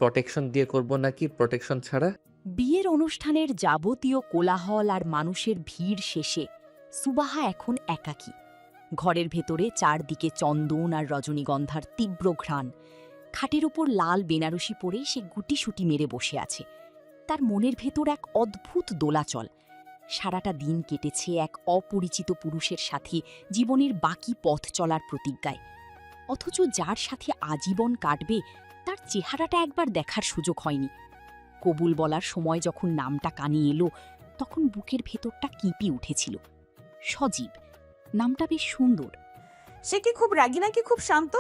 Protection দিয়ে করব নাকি প্রোটেকশন ছাড়া? বিয়ের অনুষ্ঠানের যাবতীয় কোলাহল আর মানুষের ভিড় শেষে সুবাহা এখন একাকী। ঘরের ভেতরে চারদিকে চন্দন আর রজনীগন্ধার তীব্র ঘ্রাণ। খাটের ওপর লাল বেনারসি পরে সে গুটিসুটি মেরে বসে আছে। তার মনের ভেতর এক অদ্ভুত দোলাচল। সারাটা দিন কেটেছে এক অপরিচিত পুরুষের সাথে জীবনের বাকি পথ চলার প্রতিজ্ঞায়। অথচ যার সাথে আজীবন কাটবে তার চেহারাটা একবার দেখার সুযোগ হয়নি। কবুল বলার সময় যখন নামটা কানে এলো তখন বুকের ভেতরটা কেঁপে উঠেছিল। সজীব নামটা বেশ সুন্দর। সে কি খুব রাগী নাকি খুব শান্ত,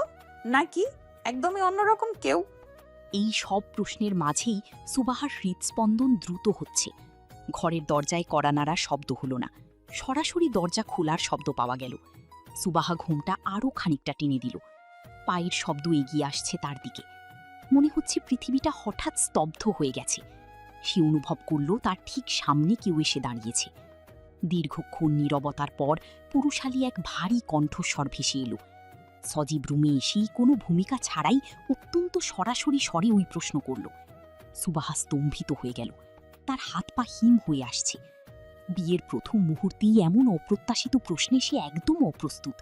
নাকি একদমই অন্যরকম কেউ? এই সব প্রশ্নের মাঝেই সুবাহার হৃদস্পন্দন দ্রুত হচ্ছে। ঘরের দরজায় কড়া নাড়া শব্দ হলো না, সরাসরি দরজা খোলার শব্দ পাওয়া গেল। সুবাহা ঘুমটা আরও খানিকটা টেনে দিল। পায়ের শব্দ এগিয়ে আসছে তার দিকে। মনে হচ্ছে পৃথিবীটা হঠাৎ স্তব্ধ হয়ে গেছে। সে অনুভব করল তার ঠিক সামনে কেউ এসে দাঁড়িয়েছে। দীর্ঘক্ষণ নীরবতার পর পুরুষালী এক ভারী কণ্ঠস্বর ভেসে এলো। সজীব রুমে এসেই কোনো ভূমিকা ছাড়াই অত্যন্ত সরাসরি স্বরে ওই প্রশ্ন করল। সুবাহা স্তম্ভিত হয়ে গেল। তার হাত পা হিম হয়ে আসছে। বিয়ের প্রথম মুহূর্তেই এমন অপ্রত্যাশিত প্রশ্নে সে একদম অপ্রস্তুত।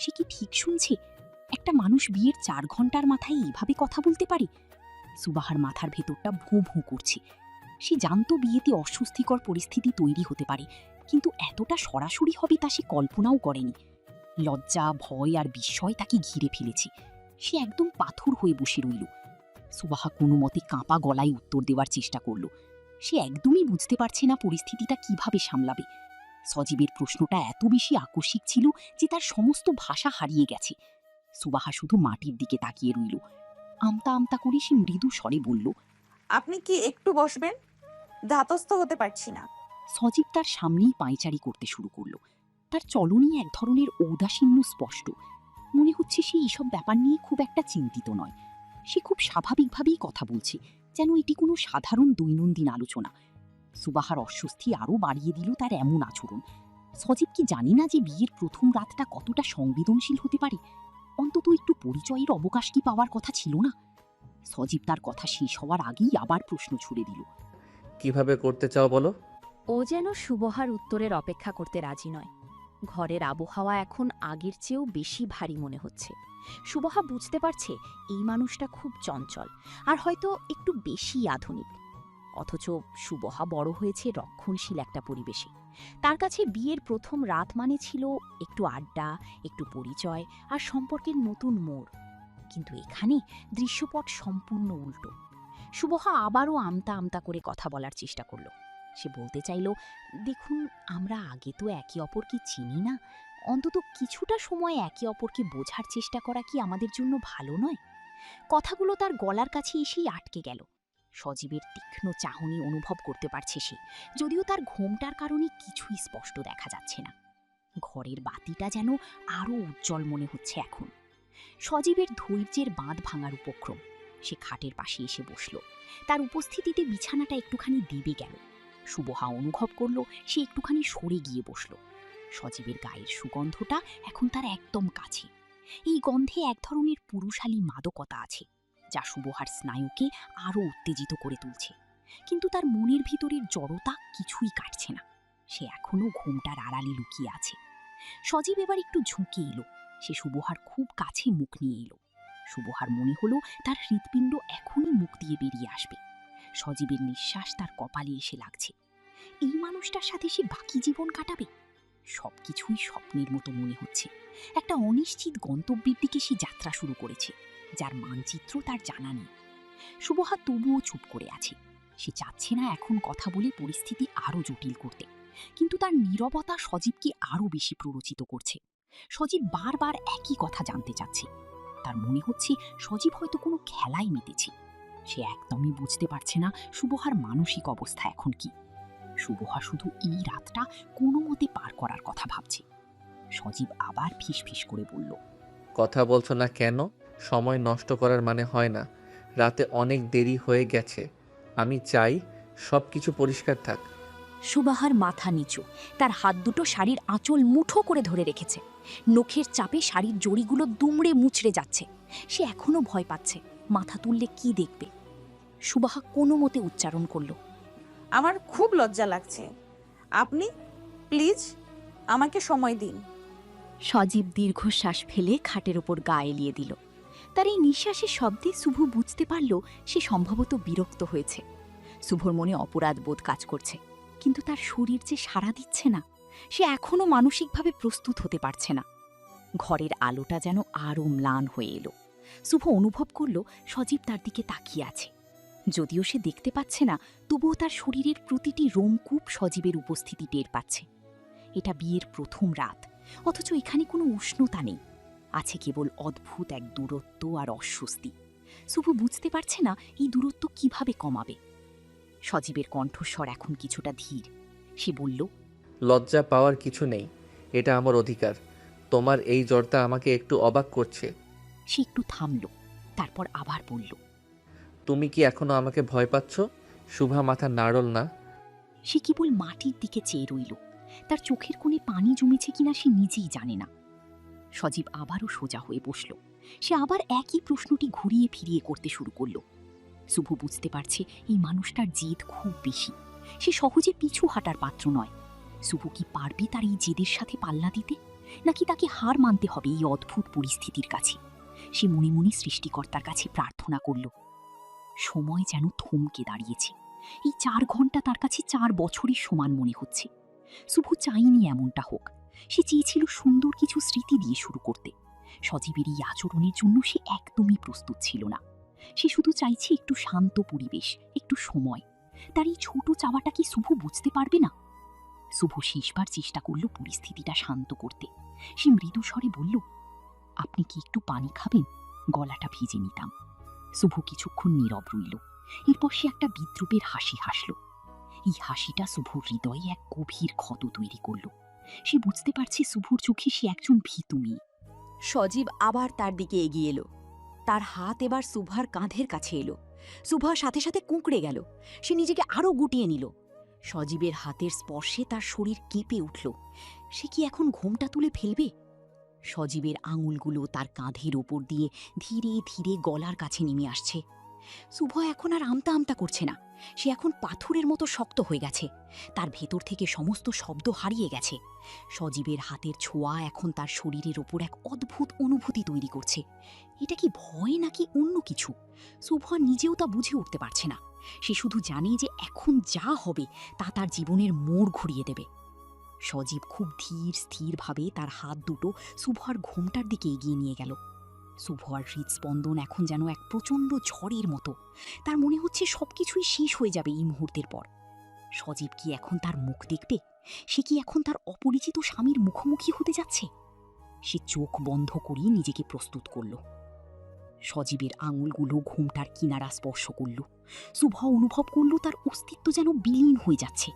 সে কি ঠিক শুনছে? একটা মানুষ বিয়ের 4 ঘন্টার মাথায় এইভাবে কথা বলতে পারে? সুবাহার মাথার ভেতরটা ভোঁ ভোঁ করছে। সে জানত বিয়েতে অস্বস্তিকর পরিস্থিতি তৈরি হতে পারে, কিন্তু এতটা সরাসরি হবে তা সে কল্পনাও করেনি। লজ্জা, ভয় আর বিস্ময় তাকে ঘিরে ফেলেছে। সে একদম পাথর হয়ে বসে রইল। সুবাহা কোনো মতে কাঁপা গলায় উত্তর দেওয়ার চেষ্টা করল। সে একদমই বুঝতে পারছে না পরিস্থিতিটা কিভাবে সামলাবে। সজীবের প্রশ্নটা এত বেশি আকস্মিক ছিল যে তার সমস্ত ভাষা হারিয়ে গেছে। সুবাহা শুধু মাটির দিকে তাকিয়ে রইল। আমতা আমতা করে সে মৃদু স্বরে বলল, আপনি কি একটু বসবেন? ধাতস্থ হতে পারছি না। সজীব তার সামনেই পায়চারি করতে শুরু করল। তার চলনই এক ধরনের ঔদাসীন্য স্পষ্ট। মনে হচ্ছে সে এইসব ব্যাপার নিয়ে খুব একটা চিন্তিত নয়। সে খুব স্বাভাবিকভাবেই কথা বলছে, যেন এটি কোনো সাধারণ দৈনন্দিন আলোচনা। সুবাহার অস্বস্তি আরও বাড়িয়ে দিল তার এমন আচরণ। সজীব কি জানি না যে বিয়ের প্রথম রাতটা কতটা সংবেদনশীল হতে পারে? অন্তত একটু পরিচয়ের অবকাশ কি পাওয়ার কথা ছিল না? সজীব তার কথা শেষ হওয়ার আগেই আবার প্রশ্ন ছুড়ে দিল। কিভাবে করতে চাও বলো? ও যেন সুবহার উত্তরের অপেক্ষা করতে রাজি নয়। ঘরের আবহাওয়া এখন আগের চেয়েও বেশি ভারী মনে হচ্ছে। সুবহা বুঝতে পারছে এই মানুষটা খুব চঞ্চল আর হয়তো একটু বেশি আধুনিক। অথচ সুবহা বড় হয়েছে রক্ষণশীল একটা পরিবেশে। তার কাছে বিয়ের প্রথম রাত মানে ছিল একটু আড্ডা, একটু পরিচয় আর সম্পর্কের নতুন মোড়। কিন্তু এখানে দৃশ্যপট সম্পূর্ণ উল্টো। সুবহা আবারও আমতা আমতা করে কথা বলার চেষ্টা করল। সে বলতে চাইল, দেখুন, আমরা আগে তো একে অপরকে চিনি না। অন্তত কিছুটা সময় একে অপরকে বোঝার চেষ্টা করা কি আমাদের জন্য ভালো নয়? কথাগুলো তার গলার কাছে এসেই আটকে গেল। সজীবের তীক্ষ্ণ চাহনি অনুভব করতে পারছে সে, যদিও তার ঘোমটার কারণে কিছুই স্পষ্ট দেখা যাচ্ছে না। ঘরের বাতিটা যেন আরও উজ্জ্বল মনে হচ্ছে এখন। সজীবের ধৈর্যের বাঁধ ভাঙার উপক্রম। সে খাটের পাশে এসে বসল। তার উপস্থিতিতে বিছানাটা একটুখানি দেবে গেল। সুবহা অনুভব করল সে একটুখানি সরে গিয়ে বসল। সজীবের গায়ের সুগন্ধটা এখন তার একদম কাছে। এই গন্ধে এক ধরনের পুরুষালী মাদকতা আছে, যা সুবহার স্নায়ুকে আরও উত্তেজিত করে তুলছে। কিন্তু তার মনের ভিতরের জড়তা কিছুই কাটছে না। সে এখনও ঘুমটার আড়ালে লুকিয়ে আছে। সজীব এবার একটু ঝুঁকে এলো। সে সুবহার খুব কাছে মুখ নিয়ে এলো। সুবহার মনে হলো তার হৃৎপিণ্ড এখনই মুখ দিয়ে বেরিয়ে আসবে। সজীবের নিঃশ্বাস তার কপালে এসে লাগছে। এই মানুষটার সাথে সে বাকি জীবন কাটাবে। সবকিছুই স্বপ্নের মতো মনে হচ্ছে। একটা অনিশ্চিত গন্তব্যের দিকে সে যাত্রা শুরু করেছে, যার মানচিত্র তার জানা নেই। সুবহা তবুও চুপ করে আছে। সে চাচ্ছে না এখন কথা বলে পরিস্থিতি আরও জটিল করতে, কিন্তু তার নীরবতা সজীবকে আরও বেশি প্ররোচিত করছে। সজীব বারবার একই কথা জানতে চাচ্ছে। তার মনে হচ্ছে সজীব হয়তো কোনো খেলায় মেতেছে। সে একদমই বুঝতে পারছে না সুবহার মানসিক অবস্থা এখন কি। সুবহা শুধু এই রাতটা কোনো মতে পার করার কথা ভাবছে। সজীব আবার ফিসফিস করে বলল, কথা বলছো না কেন? সময় নষ্ট করার মানে হয় না। রাতে অনেক দেরি হয়ে গেছে। আমি চাই সব কিছু পরিষ্কার থাক। সুবাহার মাথা নিচু, তার হাত দুটো শাড়ির আঁচল মুঠো করে ধরে রেখেছে। নখের চাপে শাড়ির জড়িগুলো দুমড়ে মুচড়ে যাচ্ছে। সে এখনো ভয় পাচ্ছে, মাথা তুললে কি দেখবে। সুবাহা কোনো মতে উচ্চারণ করল, আমার খুব লজ্জা লাগছে। আপনি প্লিজ আমাকে সময় দিন। সজীব দীর্ঘশ্বাস ফেলে খাটের ওপর গা এলিয়ে দিল। তার এই নিঃশ্বাসের শব্দে শুভ বুঝতে পারল সে সম্ভবত বিরক্ত হয়েছে। শুভর মনে অপরাধ বোধ কাজ করছে, কিন্তু তার শরীর যে সাড়া দিচ্ছে না। সে এখনও মানসিকভাবে প্রস্তুত হতে পারছে না। ঘরের আলোটা যেন আরও ম্লান হয়ে এলো। শুভ অনুভব করল সজীব তার দিকে তাকিয়ে আছে। যদিও সে দেখতে পাচ্ছে না, তবুও তার শরীরের প্রতিটি রোমকূপ সজীবের উপস্থিতি টের পাচ্ছে। এটা বিয়ের প্রথম রাত, অথচ এখানে কোনো উষ্ণতা নেই। আছে কেবল অদ্ভুত এক দূরত্ব আর অস্বস্তি। শুভ বুঝতে পারছে না এই দূরত্ব কিভাবে কমাবে। সজীবের কণ্ঠস্বর এখন কিছুটা ধীর। সে বলল, লজ্জা পাওয়ার কিছু নেই, এটা আমার অধিকার। তোমার এই জ্বরটা আমাকে একটু অবাক করছে। সে একটু থামল, তারপর আবার বলল, তুমি কি এখনো আমাকে ভয় পাচ্ছ? শুভা মাথা নাড়ল না। সে কেবল মাটির দিকে চেয়ে রইল। তার চোখের কোণে পানি জমেছে কিনা সে নিজেই জানে না। সজীব আবারও সোজা হয়ে বসল। সে আবার একই প্রশ্নটি ঘুরিয়ে ফিরিয়ে করতে শুরু করল। শুভ বুঝতে পারছে এই মানুষটার জেদ খুব বেশি। সে সহজে পিছু হাঁটার পাত্র নয়। শুভ কি পারবে তার এই জেদের সাথে পাল্লা দিতে, নাকি তাকে হার মানতে হবে এই অদ্ভুত পরিস্থিতির কাছে? সে মনে মনে সৃষ্টিকর্তার কাছে প্রার্থনা করল। সময় যেন থমকে দাঁড়িয়েছে। এই 4 ঘন্টা তার কাছে 4 বছরের সমান মনে হচ্ছে। শুভ চাইনি এমনটা হোক। সে চেয়েছিল সুন্দর কিছু স্মৃতি দিয়ে শুরু করতে। সজীবের এই আচরণের জন্য সে একদমই প্রস্তুত ছিল না। সে শুধু চাইছে একটু শান্ত পরিবেশ, একটু সময়। তার এই ছোট চাওয়াটা কি শুভ বুঝতে পারবে না? শুভ শেষবার চেষ্টা করল পরিস্থিতিটা শান্ত করতে। সে মৃদু স্বরে বলল, আপনি কি একটু পানি খাবেন? গলাটা ভিজে নিতাম। শুভ কিছুক্ষণ নীরব রইল। এরপর সে একটা বিদ্রুপের হাসি হাসল। এই হাসিটা শুভর হৃদয়ে এক গভীর ক্ষত তৈরি করল। সে বুঝতে পারছে শুভর চোখে সে একজন ভীতু মেয়ে। সজীব আবার তার দিকে এগিয়ে এলো। তার হাত এবার সুভার কাঁধের কাছে এলো। সুভা সাথে সাথে কুঁকড়ে গেল। সে নিজেকে আরও গুটিয়ে নিল। সজীবের হাতের স্পর্শে তার শরীর কেঁপে উঠল। সে কি এখন ঘোমটা তুলে ফেলবে? সজীবের আঙুলগুলো তার কাঁধের ওপর দিয়ে ধীরে ধীরে গলার কাছে নেমে আসছে। শুভ এখন আর আমতা আমতা করছে না। সে এখন পাথরের মতো শক্ত হয়ে গেছে। তার ভেতর থেকে সমস্ত শব্দ হারিয়ে গেছে। সজীবের হাতের ছোঁয়া এখন তার শরীরের ওপর এক অদ্ভুত অনুভূতি তৈরি করছে। এটা কি ভয় নাকি অন্য কিছু? শুভ নিজেও তা বুঝে উঠতে পারছে না। সে শুধু জানে যে এখন যা হবে তা তার জীবনের মোড় ঘুরিয়ে দেবে। সজীব খুব ধীর স্থিরভাবে তার হাত দুটো শুভর ঘোমটার দিকে এগিয়ে নিয়ে গেল। শুভর হৃদস্পন্দন এখন যেন এক প্রচণ্ড ঝড়ের মতো। তার মনে হচ্ছে সবকিছুই শেষ হয়ে যাবে এই মুহূর্তের পর। সজীব কি এখন তার মুখ দেখবে? সে কি এখন তার অপরিচিত স্বামীর মুখোমুখি হতে যাচ্ছে? সে চোখ বন্ধ করিয়ে নিজেকে প্রস্তুত করল। সজীবের আঙুলগুলো ঘোমটার কিনারা স্পর্শ করল। শুভ অনুভব করল তার অস্তিত্ব যেন বিলীন হয়ে যাচ্ছে।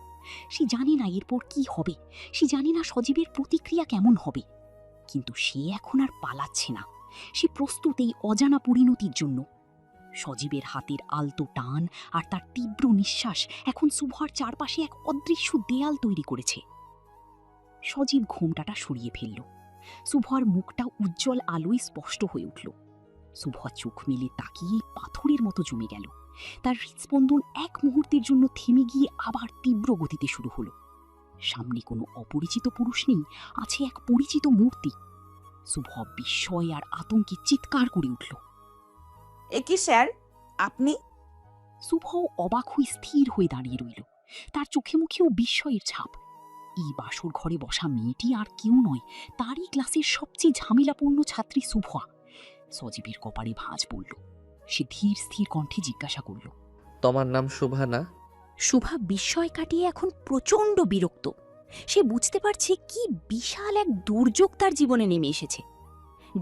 সে জানে না এরপর কি হবে। সে জানে না সজীবের প্রতিক্রিয়া কেমন হবে। কিন্তু সে এখন আর পালাচ্ছে না। সে প্রস্তুত এই অজানা পরিণতির জন্য। সজীবের হাতের আলতো টান আর তার তীব্র নিঃশ্বাস এখন শুভর চারপাশে এক অদৃশ্য দেয়াল তৈরি করেছে। সজীব ঘোমটাটা সরিয়ে ফেলল। শুভর মুখটা উজ্জ্বল আলোয় স্পষ্ট হয়ে উঠল। শুভ চোখ মেলে তাকিয়ে পাথরের মতো জমে গেল। তার হৃদস্পন্দন এক মুহূর্তের জন্য থেমে গিয়ে আবার তীব্র গতিতে শুরু হলো। সামনে কোনো অপরিচিত পুরুষ নেই, আছে এক পরিচিত মূর্তি। শুভ বিস্ময় আর আতঙ্কে চিৎকার করে উঠল। এ কি স্যার, আপনি? শুভ অবাক হয়ে স্থির হয়ে দাঁড়িয়ে রইল। তার চোখে মুখেও বিস্ময়ের ছাপ। এই বাসর ঘরে বসা মেয়েটি আর কেউ নয়, তারই ক্লাসের সবচেয়ে ঝামেলাপূর্ণ ছাত্রী শুভা। সজীবের কপালে ভাঁজ পড়ল। সে ধীর স্থির কণ্ঠে জিজ্ঞাসা করল, তোমার নাম শুভা না? শুভা বিস্ময় কাটিয়ে এখন প্রচণ্ড বিরক্ত। সে বুঝতে পারছে কি বিশাল এক দুর্যোগ তার জীবনে নেমে এসেছে।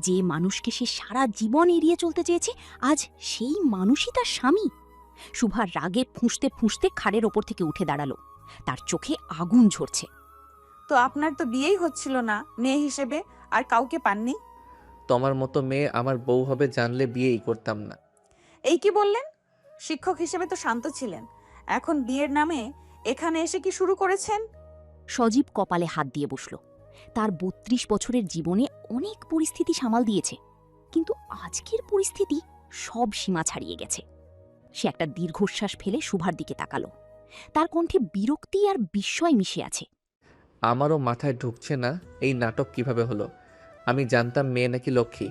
যে মানুষকে সে সারা জীবন এড়িয়ে চলতে চেয়েছে, আজ সেই মানুষই তার স্বামী। শুভার রাগে ফুঁসতে ফুঁসতে খাড়ের ওপর থেকে উঠে দাঁড়ালো। তার চোখে আগুন ঝরছে। তো আপনার তো বিয়েই হচ্ছিল না মেয়ে হিসেবে, আর কাউকে পাননি? তোমার মতো মেয়ে আমার বউ হবে জানলে বিয়েই করতাম না। এই কি বললেন? শিক্ষক হিসেবে তো শান্ত ছিলেন, এখন বিয়ের নামে এখানে এসে কি শুরু করেছেন? সজীব কপালে হাত দিয়ে বসল। তার ৩২ বছরের জীবনে অনেক পরিস্থিতি সামাল দিয়েছে, কিন্তু আজকের পরিস্থিতি সব সীমা ছাড়িয়ে গেছে। সে একটা দীর্ঘশ্বাস ফেলে শুভার দিকে তাকালো। তার কণ্ঠে বিরক্তি আর বিস্ময় মিশে আছে। আমারও মাথায় ঢুকছে না এই নাটক কিভাবে হলো। আমি জানতাম মেয়ে নাকি লক্ষ্মী,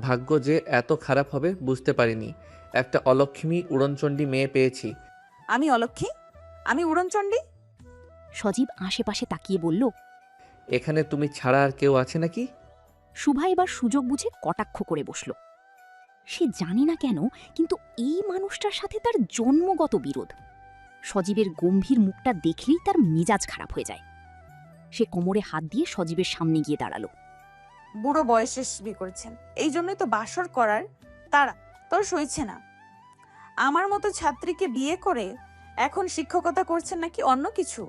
ভাগ্য যে এত খারাপ হবে বুঝতে পারিনি। একটা অলক্ষ্মী উড়নচণ্ডী মেয়ে পেয়েছি। আমি অলক্ষী? আমি উড়নচণ্ডী? সজীব আশেপাশে তাকিয়ে বলল। এখানে তুমি ছাড়া আর কেউ আছে নাকি? শুভা এবার সুযোগ বুঝে কটাক্ষ করে বসল। সে জানে না কেন, কিন্তু এই মানুষটার সাথে তার জন্মগত বিরোধ। সজীবের গম্ভীর মুখটা দেখলেই তার মেজাজ খারাপ হয়ে যায়। সে কোমরে হাত দিয়ে সজীবের সামনে গিয়ে দাঁড়ালো। বুড়ো বয়সে বিয়ে করেছেন, এই জন্যই তো বাসর করার তারা তোর সইছে না। আমার মতো ছাত্রীকে বিয়ে করে এখন শিক্ষকতা করছেন নাকি অন্য কিছু?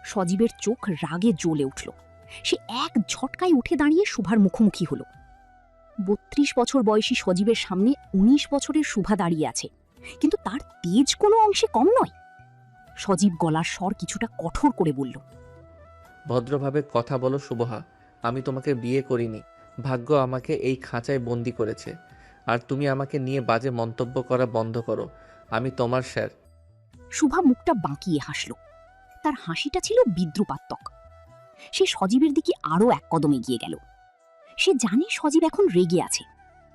সজীবের চোখ রাগে জ্বলে উঠল। সে এক ঝটকায় উঠে দাঁড়িয়ে শুভার মুখোমুখি হল। ৩২ বছর বয়সী সজীবের সামনে ১৯ বছরের শুভা দাঁড়িয়ে আছে, কিন্তু তার তেজ কোনো অংশে কম নয়। সজীব গলার স্বর কিছুটা কঠোর করে বলল। ভদ্রভাবে কথা বলো শুভহা। আমি তোমাকে বিয়ে করিনি, ভাগ্য আমাকে এই খাঁচায় বন্দি করেছে। আর তুমি আমাকে নিয়ে বাজে মন্তব্য করা বন্ধ করো। আমি তোমার স্যার। শুভা মুখটা বাঁকিয়ে হাসল। তার হাসিটা ছিল বিদ্রুপাত্মক। সে সজীবের দিকে আরও এক কদম এগিয়ে গেল। সে জানে সজীব এখন রেগে আছে,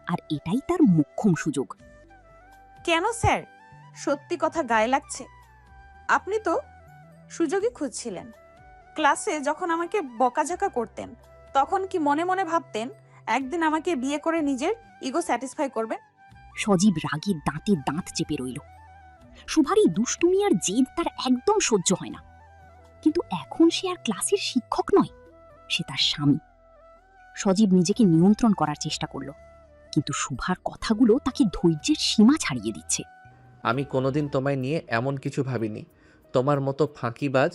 আর এটাই তার মোক্ষম সুযোগ। কেন স্যার? সত্যি কথা গায়ে লাগছে। আপনি তো সুযোগই খুঁজছিলেন। ক্লাসে যখন আমাকে বকাঝকা করতেন, তখন কি মনে মনে ভাবতেন একদিন আমাকে বিয়ে করে নিজের ইগো স্যাটিসফাই করবেন? সজীব রাগে দাঁতে দাঁত চেপে রইল। শুভার এই দুষ্টুমি আর জেদ তার একদম সহ্য হয় না। কিন্তু এখন সে আর ক্লাসের শিক্ষক নয়, সে তার স্বামী। সজীব নিজেকে নিয়ন্ত্রণ করার চেষ্টা করল, কিন্তু শুভার কথাগুলো তাকে ধৈর্যের সীমা ছাড়িয়ে দিচ্ছে। আমি কোনোদিন তোমায় নিয়ে এমন কিছু ভাবিনি। তোমার মতো ফাঁকিবাজ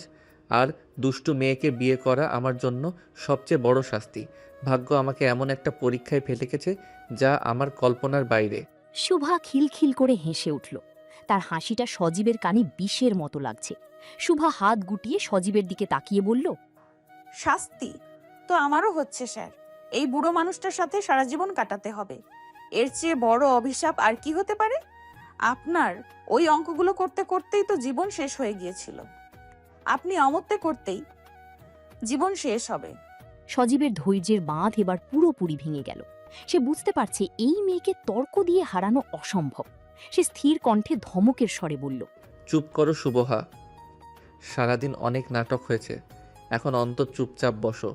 আর দুষ্টু মেয়েকে বিয়ে করা আমার জন্য সবচেয়ে বড় শাস্তি। ভাগ্য আমাকে এমন একটা পরীক্ষায় ফেলেছে যা আমার কল্পনার বাইরে। শুভা খিলখিল করে হেসে উঠল। তার হাসিটা সজীবের কানে বিষের মতো লাগছে। শুভা হাত গুটিয়ে সজীবের দিকে তাকিয়ে বলল। শাস্তি তো আমারও হচ্ছে স্যার। এই বুড়ো মানুষটার সাথে সারা জীবন কাটাতে হবে। এর চেয়ে বড় অভিশাপ আর কি হতে পারে? আপনার ওই অঙ্কগুলো করতে করতেই তো জীবন শেষ হয়ে গিয়েছিল। আপনি অমতে করতেই জীবন শেষ হবে। সজীবের ধৈর্যের বাঁধ এবার পুরোপুরি ভেঙে গেল। সে বুঝতে পারছে এই মেয়েকে তর্ক দিয়ে হারানো অসম্ভব। সে স্থির কণ্ঠে ধমকের স্বরে বলল। চুপ করো শুভহা। সারাদিন অনেক নাটক হয়েছে, এখন অন্তত চুপচাপ বসো।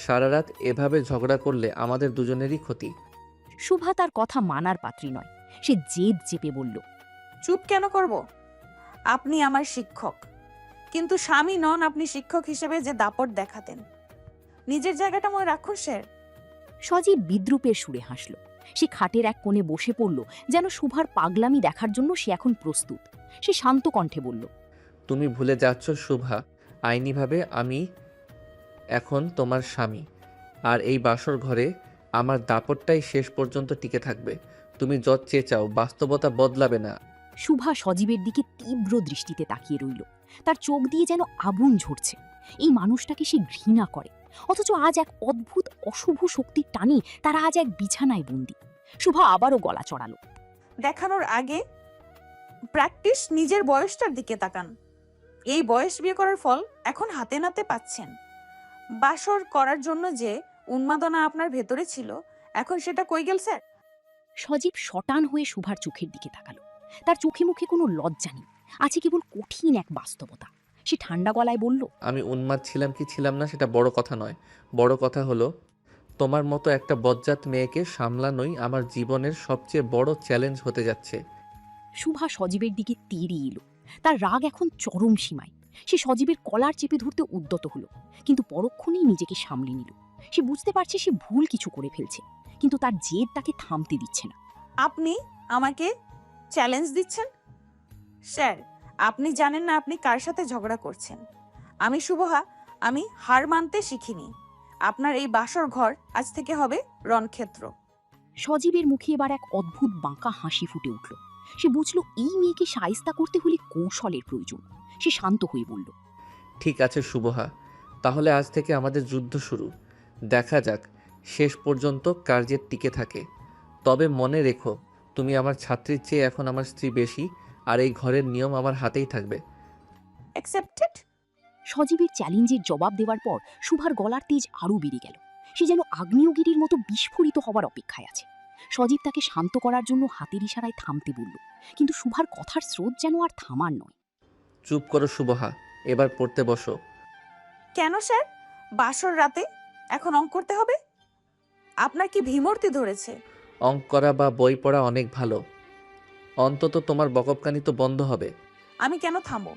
সারা রাত এভাবে ঝগড়া করলে আমাদের দুজনেরই ক্ষতি। শুভা তার কথা মানার পাত্রী নয়। সে জেদ চেপে বলল। চুপ কেন করব? আপনি আমার শিক্ষক, কিন্তু স্বামী নন। আপনি শিক্ষক হিসেবে যে দাপট দেখাতেন, নিজের জায়গাটা মনে রাখুন স্যার। সজীব বিদ্রুপের সুরে হাসল। সে খাটের এক কোণে বসে পড়ল, যেন শুভার পাগলামি দেখার জন্য সে এখন প্রস্তুত। সে শান্ত কণ্ঠে বলল। তুমি ভুলে যাচ্ছ শুভা, আইনিভাবে আমি এখন তোমার স্বামী। আর এই বাসর ঘরে আমার দাপটটাই শেষ পর্যন্ত টিকে থাকবে। তুমি যত চেয়ে চাও, বাস্তবতা বদলাবে না। শুভা সজীবের দিকে তীব্র দৃষ্টিতে তাকিয়ে রইল। তার চোখ দিয়ে যেন আগুন ঝরছে। এই মানুষটাকে সে ঘৃণা করে, অথচ আজ এক অদ্ভুত অশুভ শক্তির টানে তারা আজ এক বিছানায় বন্দী। শুভা আবারও গলা চড়ালো। দেখানোর আগে প্র্যাকটিস নিজের বয়সটার দিকে তাকান। এই বয়স বিয়ে করার ফল এখন হাতে নাতে পাচ্ছেন। বাসর করার জন্য যে উন্মাদনা আপনার ভেতরে ছিল, এখন সেটা কই গেল স্যার? সজীব শটান হয়ে শুভার চোখের দিকে তাকালো। তার চোখে মুখে কোনো লজ্জা নেই, আছে কেবল কঠিন এক বাস্তবতা। সে ঠান্ডা গলায় বলল। আমি উন্মাদ ছিলাম কি ছিলাম না সেটা বড় কথা নয়। বড় কথা হলো তোমার মতো একটা বজ্জাত মেয়েকে সামলানোই আমার জীবনের সবচেয়ে বড় চ্যালেঞ্জ হতে যাচ্ছে। শুভা সজীবের দিকে তেড়ে এলো। তার রাগ এখন চরম সীমায়। সে সজীবের কলার চেপে ধরতে উদ্যত হলো, কিন্তু পরক্ষণেই নিজেকে সামলে নিল। সে বুঝতে পারছে সে ভুল কিছু করে ফেলছে, কিন্তু তার জেদ তাকে থামতে দিচ্ছে না। আপনি আমাকে চ্যালেঞ্জ দিচ্ছেন? স্যার, আপনি জানেন না আপনি কার সাথে ঝগড়া করছেন। আমি শুভহা, আমি হার মানতে শিখিনি। আপনার এই বাসর ঘর আজ থেকে হবে রণক্ষেত্র। সজীবের মুখে এবার এক অদ্ভুত বাঁকা হাসি ফুটে উঠল। সে বুঝল এই মেয়েকে শায়েস্তা করতে হলে কৌশলের প্রয়োজন। সে শান্ত হয়ে বলল, ঠিক আছে শুভহা, তাহলে আজ থেকে আমাদের যুদ্ধ শুরু। দেখা যাক শেষ পর্যন্ত কার্যের টিকে থাকে। তবে মনে রেখো, তুমি আমার ছাত্রীর চেয়ে এখন আমার স্ত্রী বেশি, আর এই ঘরের নিয়ম আমার হাতেই থাকবে। অ্যাকসেপ্টেড। সজীবের চ্যালেঞ্জের জবাব দেওয়ার পর সুভার গলার তেজ আরও বেড়ে গেল। সে যেন আগ্নেয়গিরির মতো বিস্ফোরিত হবার অপেক্ষায় আছে। সজীব তাকে শান্ত করার জন্য হাতের ইশারায় থামতে বলল, কিন্তু সুভার কথার স্রোত যেন আর থামার নয়। চুপ করো শুভহা, এবার পড়তে বসো। কেন স্যার? বাসর রাতে এখন অঙ্ক করতে হবে? আপনার কি ভীমর্তি ধরেছে? অঙ্ক করা বা বই পড়া অনেক ভালো, অন্তত তোমার বকবকানি তো বন্ধ হবে। আমি কেন থামবো?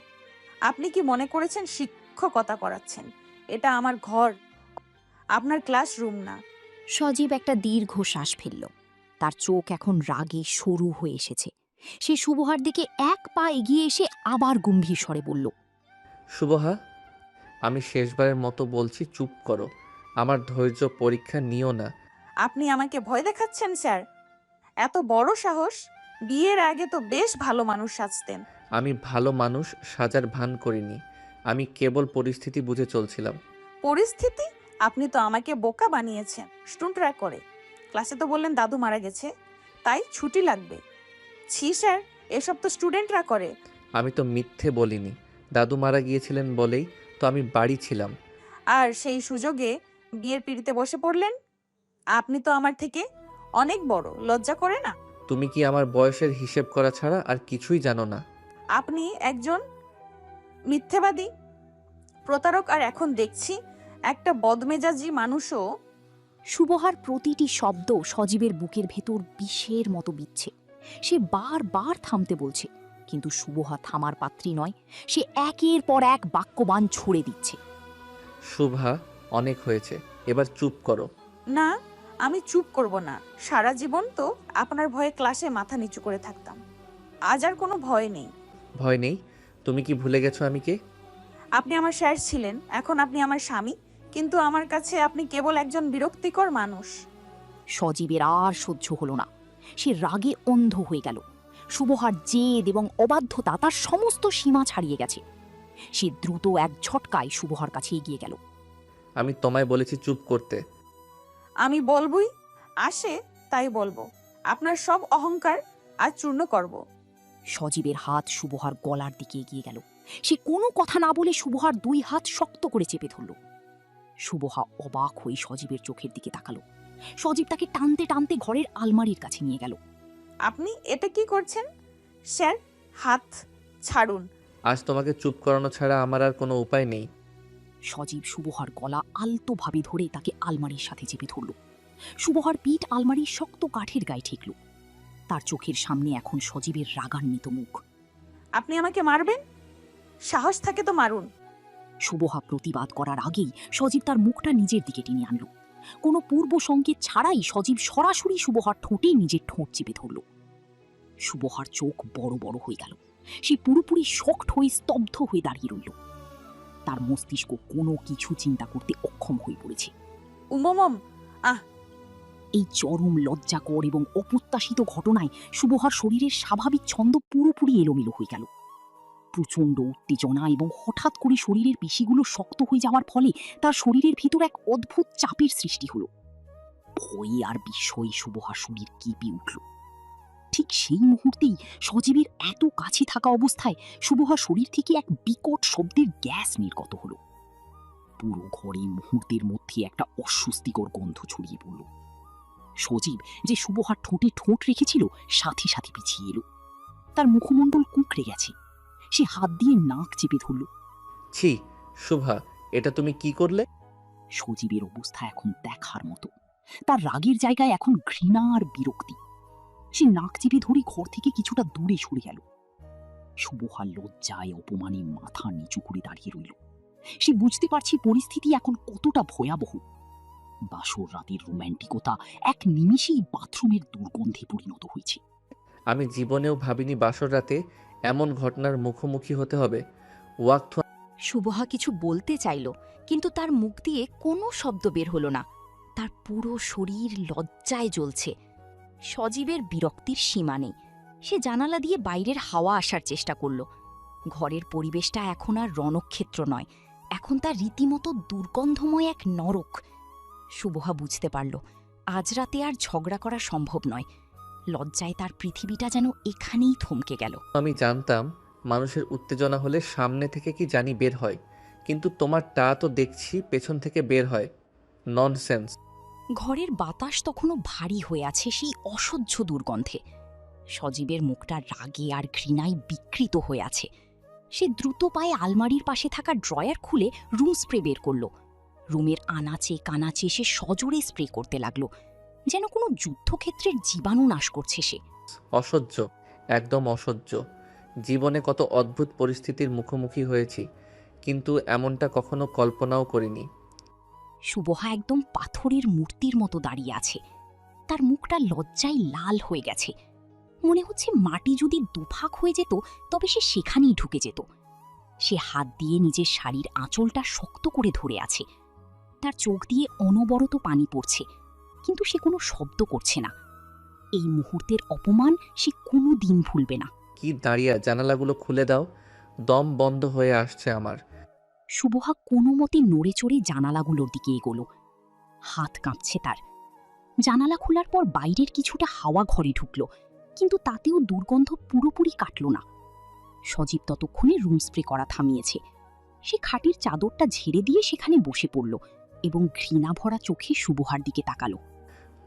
আপনি কি মনে করেছেন শিক্ষকতা করাচ্ছেন? এটা আমার ঘর, আপনার ক্লাসরুম না। সজীব একটা দীর্ঘ শ্বাস ফেলল। তার চোখ এখন রাগে সরু হয়ে এসেছে। সে শুভহার দিকে এক পা এগিয়ে এসে আবার গম্ভীর স্বরে বলল, শুভহা, আমি শেষবারের মতো বলছি, চুপ করো। আমার ধৈর্য পরীক্ষা নিও না। আপনি আমাকে ভয় দেখাচ্ছেন স্যার? এত বড় সাহস! বিয়ের আগে তো বেশ ভালো মানুষ সাজতেন। আমি ভালো মানুষ সাজার ভান করিনি, আমি কেবল পরিস্থিতি বুঝে চলছিলাম। পরিস্থিতি? আপনি তো আমাকে বোকা বানিয়েছেন। স্টুডেন্টরা করে, ক্লাসে তো বললেন দাদু মারা গেছে, তাই ছুটি লাগবে। ছি স্যার, এসব তো স্টুডেন্টরা করে। আমি তো মিথ্যে বলিনি, দাদু মারা গিয়েছিলেন বলেই তো আমি বাড়ি ছিলাম। আর সেই সুযোগে বিয়ের পিড়িতে বসে পড়লেন। আপনি তো আমার থেকে অনেক বড়, লজ্জা করে না? তুমি কি আমার বয়সের হিসেব করা ছাড়া আর কিছুই জানো না? আপনি একজন মিথ্যেবাদী, প্রতারক, আর এখন দেখছি একটা বদমেজাজি মানুষও। শুভহার প্রতিটি শব্দ সজীবের বুকের ভেতর বিষের মতো বিচ্ছে। সে বারবার থামতে বলছে, কিন্তু শুভহা থামার পাত্রী নয়। সে একের পর এক বাক্যবাণ ছুড়ে দিচ্ছে। শুভা, অনেক হয়েছে, এবার চুপ করো। না, আমি চুপ করব না। সারা জীবন তো আপনার ভয়ে ক্লাসে মাথা নিচু করে থাকতাম, আজ আর কোনো ভয় নেই। ভয় নেই? তুমি কি ভুলে গেছো আমি কে? আপনি আমার স্যার ছিলেন, এখন আপনি আমার স্বামী, কিন্তু আমার কাছে আপনি কেবল একজন বিরক্তিকর মানুষ। সজীবের আর সহ্য হলো না। সে রাগে অন্ধ হয়ে গেল। শুভহার জেদ এবং অবাধ্যতা তার সমস্ত সীমা ছাড়িয়ে গেছে। সে দ্রুত এক ঝটকায় শুভহার কাছে এগিয়ে গেল। আমি তোমায় বলেছি চুপ করতে। আমি বলবই, আসে তাই বলবো। আপনার সব অহংকার আজ চূর্ণ করব। সজীবের হাত শুভহার গলার দিকে এগিয়ে গেল। সে কোনো কথা না বলে শুভহার দুই হাত শক্ত করে চেপে ধরল। শুভহা অবাক হয়ে সজীবের চোখের দিকে তাকালো। সজীব তাকে টানতে টানতে ঘরের আলমারির কাছে নিয়ে গেল। আপনি এটা কি করছেন স্যার? হাত ছাড়ুন। আজ তোমাকে চুপ করানো ছাড়া আমার আর কোনো উপায় নেই। সজীব শুভহার গলা আলতোভাবে ধরে তাকে আলমারির সাথে চেপে ধরল। শুভহার পিঠ আলমারির শক্ত কাঠের গায়ে ঠেকল। তার চোখের সামনে এখন সজীবের রাগান্বিত মুখ। আপনি আমাকে মারবেন? সাহস থাকে তো মারুন। শুভহা প্রতিবাদ করার আগেই সজীব তার মুখটা নিজের দিকে টেনে আনল। কোনো পূর্ব সংকেত ছাড়াই সজীব সরাসরি শুভহার ঠোঁটে নিজের ঠোঁট চেপে ধরল। শুভহার চোখ বড় বড় হয়ে গেল। সে পুরোপুরি শক্ট হয়ে স্তব্ধ হয়ে দাঁড়িয়ে রইল। তার মস্তিষ্ক কোনো কিছু চিন্তা করতে অক্ষম হয়ে পড়েছে। উমমম, এই চরম লজ্জাকর এবং অপ্রত্যাশিত ঘটনায় শুভহার শরীরের স্বাভাবিক ছন্দ পুরোপুরি এলোমেলো হয়ে গেল। প্রচণ্ড উত্তেজনা এবং হঠাৎ করে শরীরের পেশিগুলো শক্ত হয়ে যাওয়ার ফলে তার শরীরের ভিতর এক অদ্ভুত চাপের সৃষ্টি হলো। ভয়ে আর বিস্ময়ে শুভহার শরীর কেঁপে উঠল। ঠিক সেই মুহূর্তেই সজীবের এত কাছে থাকা অবস্থায় শুভহার শরীর থেকে এক বিকট শব্দের গ্যাস নির্গত হলো। পুরো ঘরে মুহূর্তের মধ্যে একটা অস্বস্তিকর গন্ধ ছড়িয়ে পড়ল। সজীব, যে শুভহার ঠোঁটে ঠোঁট রেখেছিল, সাথে সাথে পিছিয়ে এলো। তার মুখমণ্ডল কুঁকড়ে গেছে। সে হাত দিয়ে নাক চেপে ধরল। ছি শুভা, এটা তুমি কি করলে? সজীবের অবস্থা এখন দেখার মতো। তার রাগের জায়গায় এখন ঘৃণা আর বিরক্তি। সে নাক চেপে ধরে ঘর থেকে কিছুটা দূরে সরে গেল। শুভহার লজ্জায় অপমানে মাথা নিচু করে দাঁড়িয়ে রইল। সে বুঝতে পারছে পরিস্থিতি এখন কতটা ভয়াবহ। বাসর রাতের রোম্যান্টিকতা এক নিমিষেই বাথরুমের দুর্গন্ধে পরিণত হয়েছে। আমি জীবনেও ভাবিনি বাসর রাতে এমন ঘটনার মুখোমুখি হতে হবে। ওয়াক্ত। শুভহা কিছু বলতে চাইল, কিন্তু তার মুখ দিয়ে কোনো শব্দ বের হলো না। তার পুরো শরীর লজ্জায় জ্বলছে। সজীবের বিরক্তির সীমা নেই। সে জানালা দিয়ে বাইরের হাওয়া আসার চেষ্টা করল, ঘরের পরিবেশটা এখন আর রণক্ষেত্র নয়, এখন তার রীতিমতো দুর্গন্ধময় এক নরক। শুভহা বুঝতে পারল আজ রাতে আর ঝগড়া করা সম্ভব নয়। লজ্জায় তার পৃথিবীটা যেন এখানেই থমকে গেল। আমি জানতাম মানুষের উত্তেজনা হলে সামনে থেকে কি জানি বের হয়, কিন্তু তোমার টা তো দেখছি পেছন থেকে বের হয়। ননসেন্স। ঘরের বাতাস তখনও ভারী হয়ে আছে সেই অসহ্য দুর্গন্ধে। সজীবের মুখটা রাগে আর ঘৃণায় বিকৃত হয়ে আছে। সে দ্রুত পায়ে আলমারির পাশে থাকা ড্রয়ার খুলে রুম স্প্রে বের করল। রুমের আনাচে কানাচে সে সজোরে স্প্রে করতে লাগলো, যেন কোনো যুদ্ধক্ষেত্রের জীবাণু নাশ করছে সে। অসহ্য, একদম অসহ্য। জীবনে কত অদ্ভুত পরিস্থিতির মুখোমুখি হয়েছি, কিন্তু এমনটা কখনো কল্পনাও করিনি। শুভহা একদম পাথরের মূর্তির মতো দাঁড়িয়ে আছে। তার মুখটা লজ্জায় লাল হয়ে গেছে। মনে হচ্ছে মাটি যদি দুভাগ হয়ে যেত তবে সে সেখানেই ঢুকে যেত। সে হাত দিয়ে নিজের শাড়ির আঁচলটা শক্ত করে ধরে আছে। তার চোখ দিয়ে অনবরত পানি পড়ছে, কিন্তু সে কোনো শব্দ করছে না। এই মুহূর্তের অপমান সে কোনো দিন ভুলবে না। কি দাঁড়িয়ে, জানালাগুলো খুলে দাও, দম বন্ধ হয়ে আসছে আমার। শুভহা কোনো মতে নড়ে চড়ে জানালাগুলোর দিকে এগোলো। হাত কাঁপছে তার। জানালা খোলার পর বাইরের কিছুটা হাওয়া ঘরে ঢুকল, কিন্তু তাতেও দুর্গন্ধ পুরোপুরি কাটল না। সজীব ততক্ষণে রুম স্প্রে করা থামিয়েছে। সে খাটের চাদরটা ঝেড়ে দিয়ে সেখানে বসে পড়ল এবং ঘৃণা ভরা চোখে শুভহার দিকে তাকালো।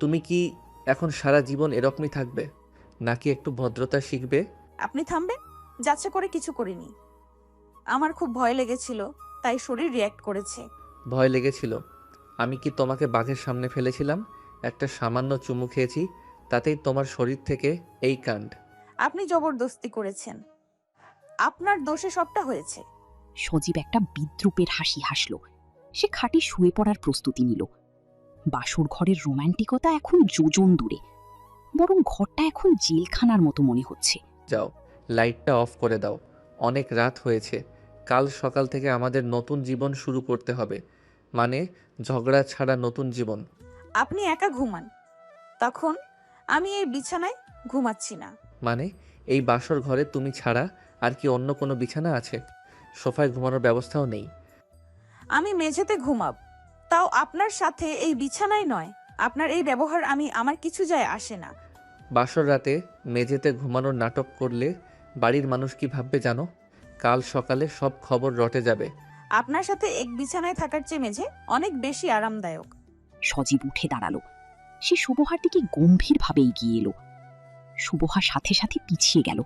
তুমি কি এখন সারা জীবন এরকমই থাকবে, নাকি একটু ভদ্রতা শিখবে? আপনি থামবেন? যাচ্ছে করে কিছু করিনি। আমার খুব ভয় লেগেছিল, তাই শরীর রিয়্যাক্ট করেছে। ভয় লেগেছিল? আমি কি তোমাকে বাঘের সামনে ফেলেছিলাম? একটা সামান্য চুমু খেয়েছি, তাতেই তোমার শরীর থেকে এই কাণ্ড। আপনি জবরদস্তি করেছেন, আপনার দোষে সবটা হয়েছে। সজীব একটা বিদ্রুপের হাসি হাসল। সে খাটে শুয়ে পড়ার প্রস্তুতি নিল। বাসর ঘরের রোম্যান্টিকতা এখন যোজন দূরে, বরং ঘরটা এখন জেলখানার মতো মনে হচ্ছে। যাও, লাইটটা অফ করে দাও। অনেক রাত হয়েছে। কাল সকাল থেকে আমাদের নতুন জীবন শুরু করতে হবে, মানে ঝগড়া ছাড়া নতুন জীবন। আপনি একা ঘুমান, তখন আমি এই বিছানায় ঘুমাচ্ছি না। মানে এই বাসর ঘরে তুমি ছাড়া আর কি অন্য কোনো বিছানা আছে? সোফায় ঘুমানোর ব্যবস্থাও নেই। আমি মেঝেতে ঘুমাব, তাও আপনার সাথে এই বিছানায় নয়। আপনার এই ব্যবহার আমার কিছু যায় আসে না। বাসর রাতে মেঝেতে ঘুমানোর নাটক করলে বাড়ির মানুষ কি ভাববে জানো? কাল সকালে সব খবর রটে যাবে। আপনার সাথে এক বিছানায় থাকার চেয়ে মেঝে অনেক বেশি আরামদায়ক। সজীব উঠে দাঁড়ালো। সে শুভহার দিকে গম্ভীরভাবে এগিয়ে এলো। শুভহা সাথে সাথে পিছিয়ে গেল,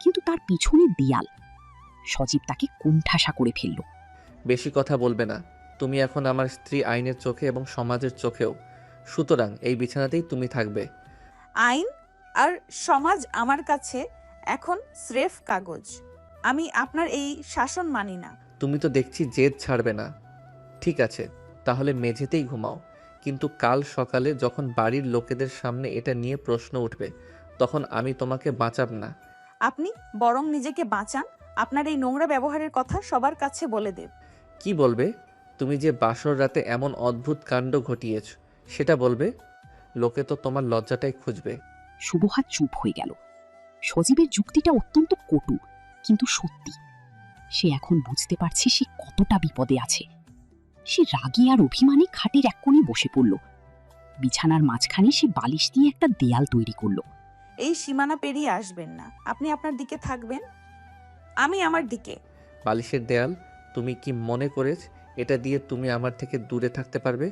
কিন্তু তার পিছনে দেয়াল। সজীব তাকে কোণঠাসা করে ফেলল। বেশি কথা বলবে না। তুমি এখন আমার স্ত্রী আইনের চোখে এবং সমাজের চোখেও, সুতরাং এই বিছানাতেই তুমি থাকবে। আইন আর সমাজ আমার কাছে এখন স্রেফ কাগজ। আমি আপনার এই শাসন মানি না। তুমি তো দেখছি জেদ ছাড়বে না। ঠিক আছে, তাহলে মেঝেতেই ঘুমাও, কিন্তু কাল সকালে যখন বাড়ির লোকেদের সামনে এটা নিয়ে প্রশ্ন উঠবে, তখন আমি তোমাকে বাঁচাব না। আপনি বরং নিজেকে বাঁচান। আপনার এই নোংরা ব্যবহারের কথা সবার কাছে বলে দেব। কি বলবে? তুমি যে বাসর রাতে এমন অদ্ভুত কাণ্ড ঘটিয়েছ সেটা বলবে? লোকে তো তোমার লজ্জাটাই খুঁজবে। শুভহা চুপ হয়ে গেল। সজীবের যুক্তিটা অত্যন্ত কটু, কিন্তু সত্যি। সে এখন বুঝতে পারছে সে কতটা বিপদে আছে। সে রাগে আর অভিমানে খাটের এক কোণে বসে পড়ল। বিছানার মাঝখানে সে বালিশ দিয়ে একটা দেয়াল তৈরি করল। এই সীমানা পেরিয়ে আসবেন না। আপনি আপনার দিকে থাকবেন, আমি আমার দিকে। বালিশের দেয়াল? তুমি কি মনে করেছ এটা দিয়ে তুমি আমার থেকে দূরে থাকতে পারবে?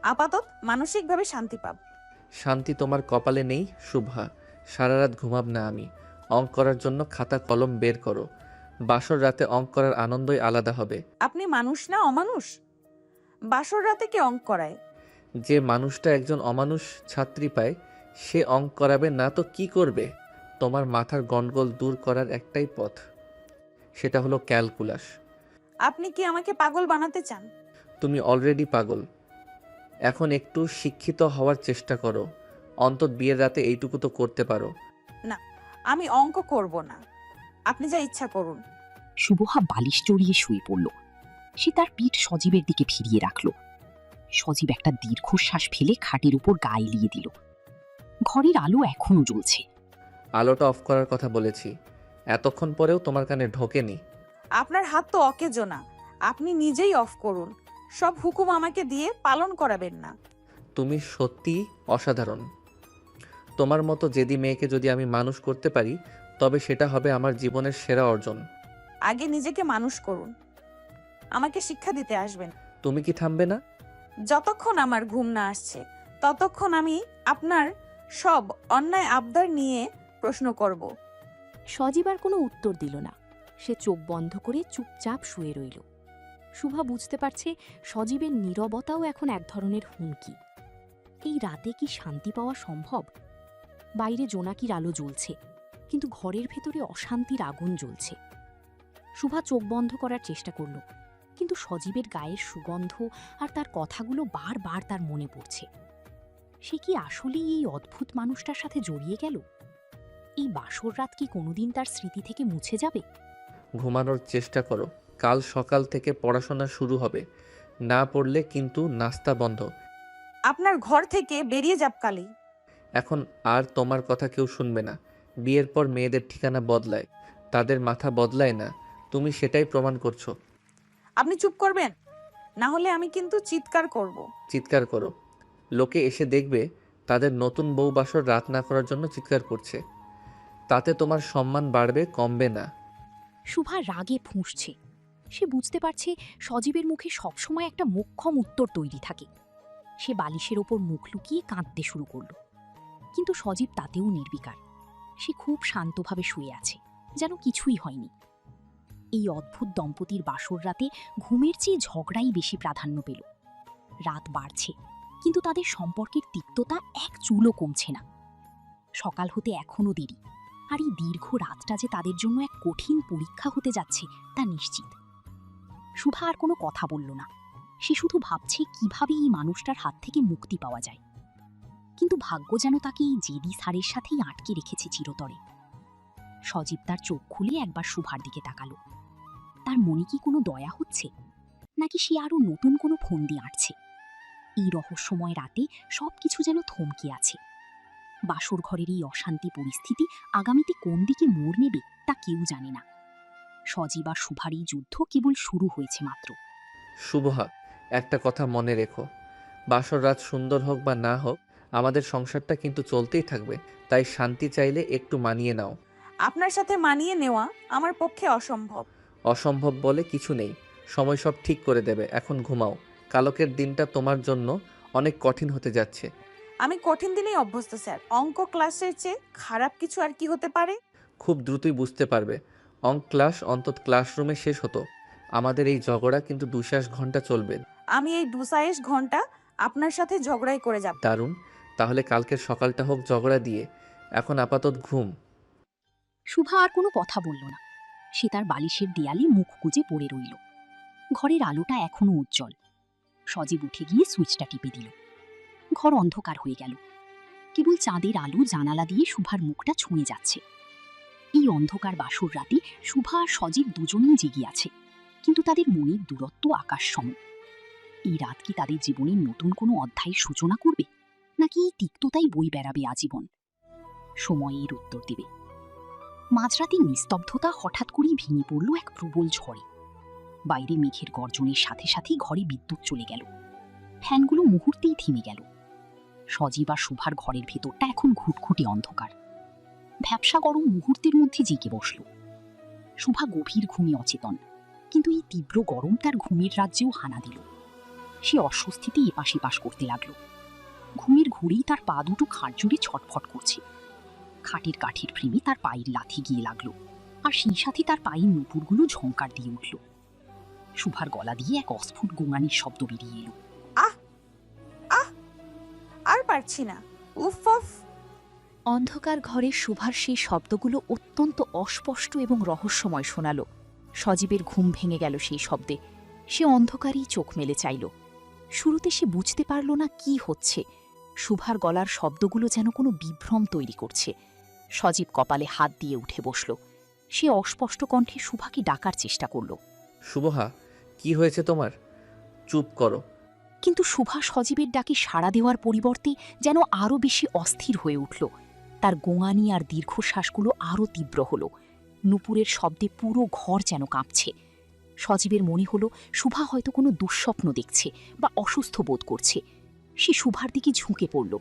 আপাতত মানসিকভাবে শান্তি পাব। শান্তি তোমার কপালে নেই শুভা। সারা রাত ঘুমাব না আমি। অঙ্ক করার জন্য খাতা কলম বের করো। বাসর রাতে অঙ্ক করার আনন্দই আলাদা হবে। আপনি মানুষ না অমানুষ? বাসর রাতে কে অঙ্ক করায়? যে মানুষটা একজন অমানুষ ছাত্রী পায়, সে অঙ্ক করাবে না তো কি করবে? তোমার মাথার গন্ডগোল দূর করার একটাই পথ, সেটা হলো ক্যালকুলাস। আপনি কি আমাকে পাগল বানাতে চান? তুমি অলরেডি পাগল। এখন একটু শিক্ষিত হওয়ার চেষ্টা করো। অন্তত বিয়ের রাতে এইটুকু তো করতে পারো। আমি অঙ্ক করব না, আপনি যা ইচ্ছা করুন। শুভহা বালিশ জড়িয়ে শুয়ে পড়ল। সে তার পিঠ সজীবের দিকে ফিরিয়ে রাখল। সজীব একটা দীর্ঘশ্বাস ফেলে খাটের উপর গা এলিয়ে দিল। ঘরের আলো এখনো জ্বলছে। আলোটা অফ করার কথা বলেছি। এতক্ষণ পরেও তোমার কানে ঢোকেনি। আপনার হাত তো অকেজো না, আপনি নিজেই অফ করুন। সব হুকুম আমাকে দিয়ে পালন করাবেন না। তুমি সত্যিই অসাধারণ। তোমার মতো জেদি মেয়েকে যদি আমি মানুষ করতে পারি তবে সেটা হবে আমার জীবনের সেরা অর্জন। আগে নিজেকে মানুষ করুন, আমাকে শিক্ষা দিতে আসবেন। তুমি কি থামবে না? যতক্ষণ আমার ঘুম না আসছে ততক্ষণ আমি আপনার সব অন্যায় আবদার নিয়ে প্রশ্ন করব। সজীব আর কোনো উত্তর দিল না। সে চোখ বন্ধ করে চুপচাপ শুয়ে রইল। শুভা বুঝতে পারছে সজীবের নীরবতাও এখন এক ধরনের হুমকি। এই রাতে কি শান্তি পাওয়া সম্ভব? বাইরে জোনাকির আলো জ্বলছে, কিন্তু ঘরের ভেতরে অশান্তির আগুন জ্বলছে। শুভা চোখ বন্ধ করার চেষ্টা করল, কিন্তু সজীবের গায়ের সুগন্ধ আর তার কথাগুলো বারবার তার মনে পড়ছে। সে কি আসলেই এই অদ্ভুত মানুষটার সাথে জড়িয়ে গেল? এই বাসর রাত কি কোনোদিন তার স্মৃতি থেকে মুছে যাবে? ঘুমানোর চেষ্টা করো, কাল সকাল থেকে পড়াশোনা শুরু হবে। না পড়লে কিন্তু নাস্তা বন্ধ। আপনার ঘর থেকে বেরিয়ে যাক কালি। এখন আর তোমার কথা কেউ শুনবে না। বিয়ের পর মেয়েদের ঠিকানা বদলায়, তাদের মাথা বদলায় না। তুমি সেটাই প্রমাণ করছো। আপনি চুপ করবেন, না হলে আমি কিন্তু চিৎকার করব। চিৎকার করো, লোকে এসে দেখবে তাদের নতুন বউ বাসর রাত না করার জন্য চিৎকার করছে। তাতে তোমার সম্মান বাড়বে, কমবে না। শুভা রাগে ফুঁসছে। সে বুঝতে পারছে সজীবের মুখে সবসময় একটা মোক্ষম উত্তর তৈরি থাকে। সে বালিশের ওপর মুখ লুকিয়ে কাঁদতে শুরু করল, কিন্তু সজীব তাতেও নির্বিকার। সে খুব শান্তভাবে শুয়ে আছে, যেন কিছুই হয়নি। এই অদ্ভুত দম্পতির বাসর রাতে ঘুমের চেয়ে ঝগড়াই বেশি প্রাধান্য পেল। রাত বাড়ছে, কিন্তু তাদের সম্পর্কের তিক্ততা এক চুলও কমছে না। সকাল হতে এখনও দেরি, আর এই দীর্ঘ রাতটা যে তাদের জন্য এক কঠিন পরীক্ষা হতে যাচ্ছে তা নিশ্চিত। শুভা আর কোনো কথা বলল না। সে শুধু ভাবছে কিভাবে এই মানুষটার হাত থেকে মুক্তি পাওয়া যায়। কিন্তু ভাগ্য যেন তাকে এই জেদি সারের সাথেই আটকে রেখেছে চিরতরে। সজীব তার চোখ খুলে একবার শুভার দিকে তাকালো। তার মনে কি কোনো দয়া হচ্ছে, নাকি সে আরও নতুন কোনো ফন্দি আঁটছে? এই রহস্যময় রাতে সবকিছু যেন থমকে আছে। বাসর ঘরের এই অশান্তি পরিস্থিতি আগামীতে কোন দিকে মোড় নেবে তা কেউ জানে না। সজীব আর শুভার এই যুদ্ধ কেবল শুরু হয়েছে মাত্র। শুভহা, একটা কথা মনে রেখো, বাসর রাত সুন্দর হোক বা না হোক, আমাদের সংসারটা কিন্তু চলতেই থাকবে। তাই শান্তি চাইলে একটু মানিয়ে নাও। আপনার সাথে মানিয়ে নেওয়া আমার পক্ষে অসম্ভব। অসম্ভব বলে কিছু নেই, সময় সব ঠিক করে দেবে। এখন ঘুমাও, কালকের দিনটা তোমার জন্য অনেক কঠিন হতে যাচ্ছে। আমি কঠিন দিনেই অভ্যস্ত স্যার। অঙ্ক ক্লাসের চেয়ে খারাপ কিছু আর কি হতে পারে? খুব দ্রুতই বুঝতে পারবে। অঙ্ক ক্লাস অন্তত ক্লাসরুমে শেষ হতো, আমাদের এই ঝগড়া কিন্তু ২-৪ ঘন্টা চলবে। আমি এই ২-৪ ঘন্টা আপনার সাথে ঝগড়াই করে যাব। দারুণ, তাহলে কালকের সকালটা হোক ঝগড়া দিয়ে। এখন আপাতত ঘুম। শুভা আর কোনো কথা বলল না। সে তার বালিশের দেয়ালে মুখ গুজে পড়ে রইল। ঘরের আলোটা এখনো উজ্জ্বল। সজীব উঠে গিয়ে সুইচটা টিপে দিল। ঘর অন্ধকার হয়ে গেল। কেবল চাঁদের আলো জানালা দিয়ে শুভার মুখটা ছুঁয়ে যাচ্ছে। এই অন্ধকার বাসর রাতে শুভা আর সজীব দুজনেই জেগে আছে, কিন্তু তাদের মনের দূরত্ব আকাশ সম। এই রাত কি তাদের জীবনের নতুন কোনো অধ্যায়ের সূচনা করবে, নাকি এই তিক্ততাই বই বেড়াবে আজীবন? সময় এর উত্তর দেবে। মাঝরাতে নিস্তব্ধতা হঠাৎ করেই ভেঙে পড়ল এক প্রবল ঝড়ে। বাইরে মেঘের গর্জনের সাথে সাথেই ঘরে বিদ্যুৎ চলে গেল। ফ্যানগুলো মুহূর্তেই থেমে গেল। সজীব আর শুভার ঘরের ভেতরটা এখন ঘুটঘুটে অন্ধকার। ভ্যাপসা গরম মুহূর্তের মধ্যে জেগে বসল। শুভা গভীর ঘুমে অচেতন, কিন্তু এই তীব্র গরম তার ঘুমের রাজ্যেও হানা দিল। সে অস্বস্তিতে এপাশ এপাশ করতে লাগলো। ঘুমের ঘুরেই তার পা দুটো খাট জুড়ে ছটফট করছে। খাটের কাঠের ফ্রেমে তার পায়ের লাথি গিয়ে লাগলো, আর সেই সাথে তার পায়ের নুপুরগুলো ঝংকার দিয়ে উঠল। শুভার গলা দিয়ে এক অস্ফুট গোঙানির শব্দ বেরিয়ে এলো। আর পারছি না, উফ উফ। অন্ধকার ঘরে শুভার সেই শব্দগুলো অত্যন্ত অস্পষ্ট এবং রহস্যময় শোনালো। সজীবের ঘুম ভেঙে গেল সেই শব্দে। সে অন্ধকারেই চোখ মেলে চাইল। শুরুতে সে বুঝতে পারল না কি হচ্ছে। শুভার গলার শব্দগুলো যেন কোনো বিভ্রম তৈরি করছে। সজীব কপালে হাত দিয়ে উঠে বসল। সে অস্পষ্ট কণ্ঠে শুভাকে ডাকার চেষ্টা করল, শুভহা, কি হয়েছে তোমার? চুপ করো। কিন্তু শুভা সজীবের ডাকে সাড়া দেওয়ার পরিবর্তে যেন আরও বেশি অস্থির হয়ে উঠল। তার গোঙানি আর দীর্ঘশ্বাসগুলো আরও তীব্র হল। নুপুরের শব্দে পুরো ঘর যেন কাঁপছে। সজীবের মনে হলো শুভা হয়তো কোনো দুঃস্বপ্ন দেখছে বা অসুস্থ বোধ করছে। সে শুভার দিকে ঝুঁকে পড়ল।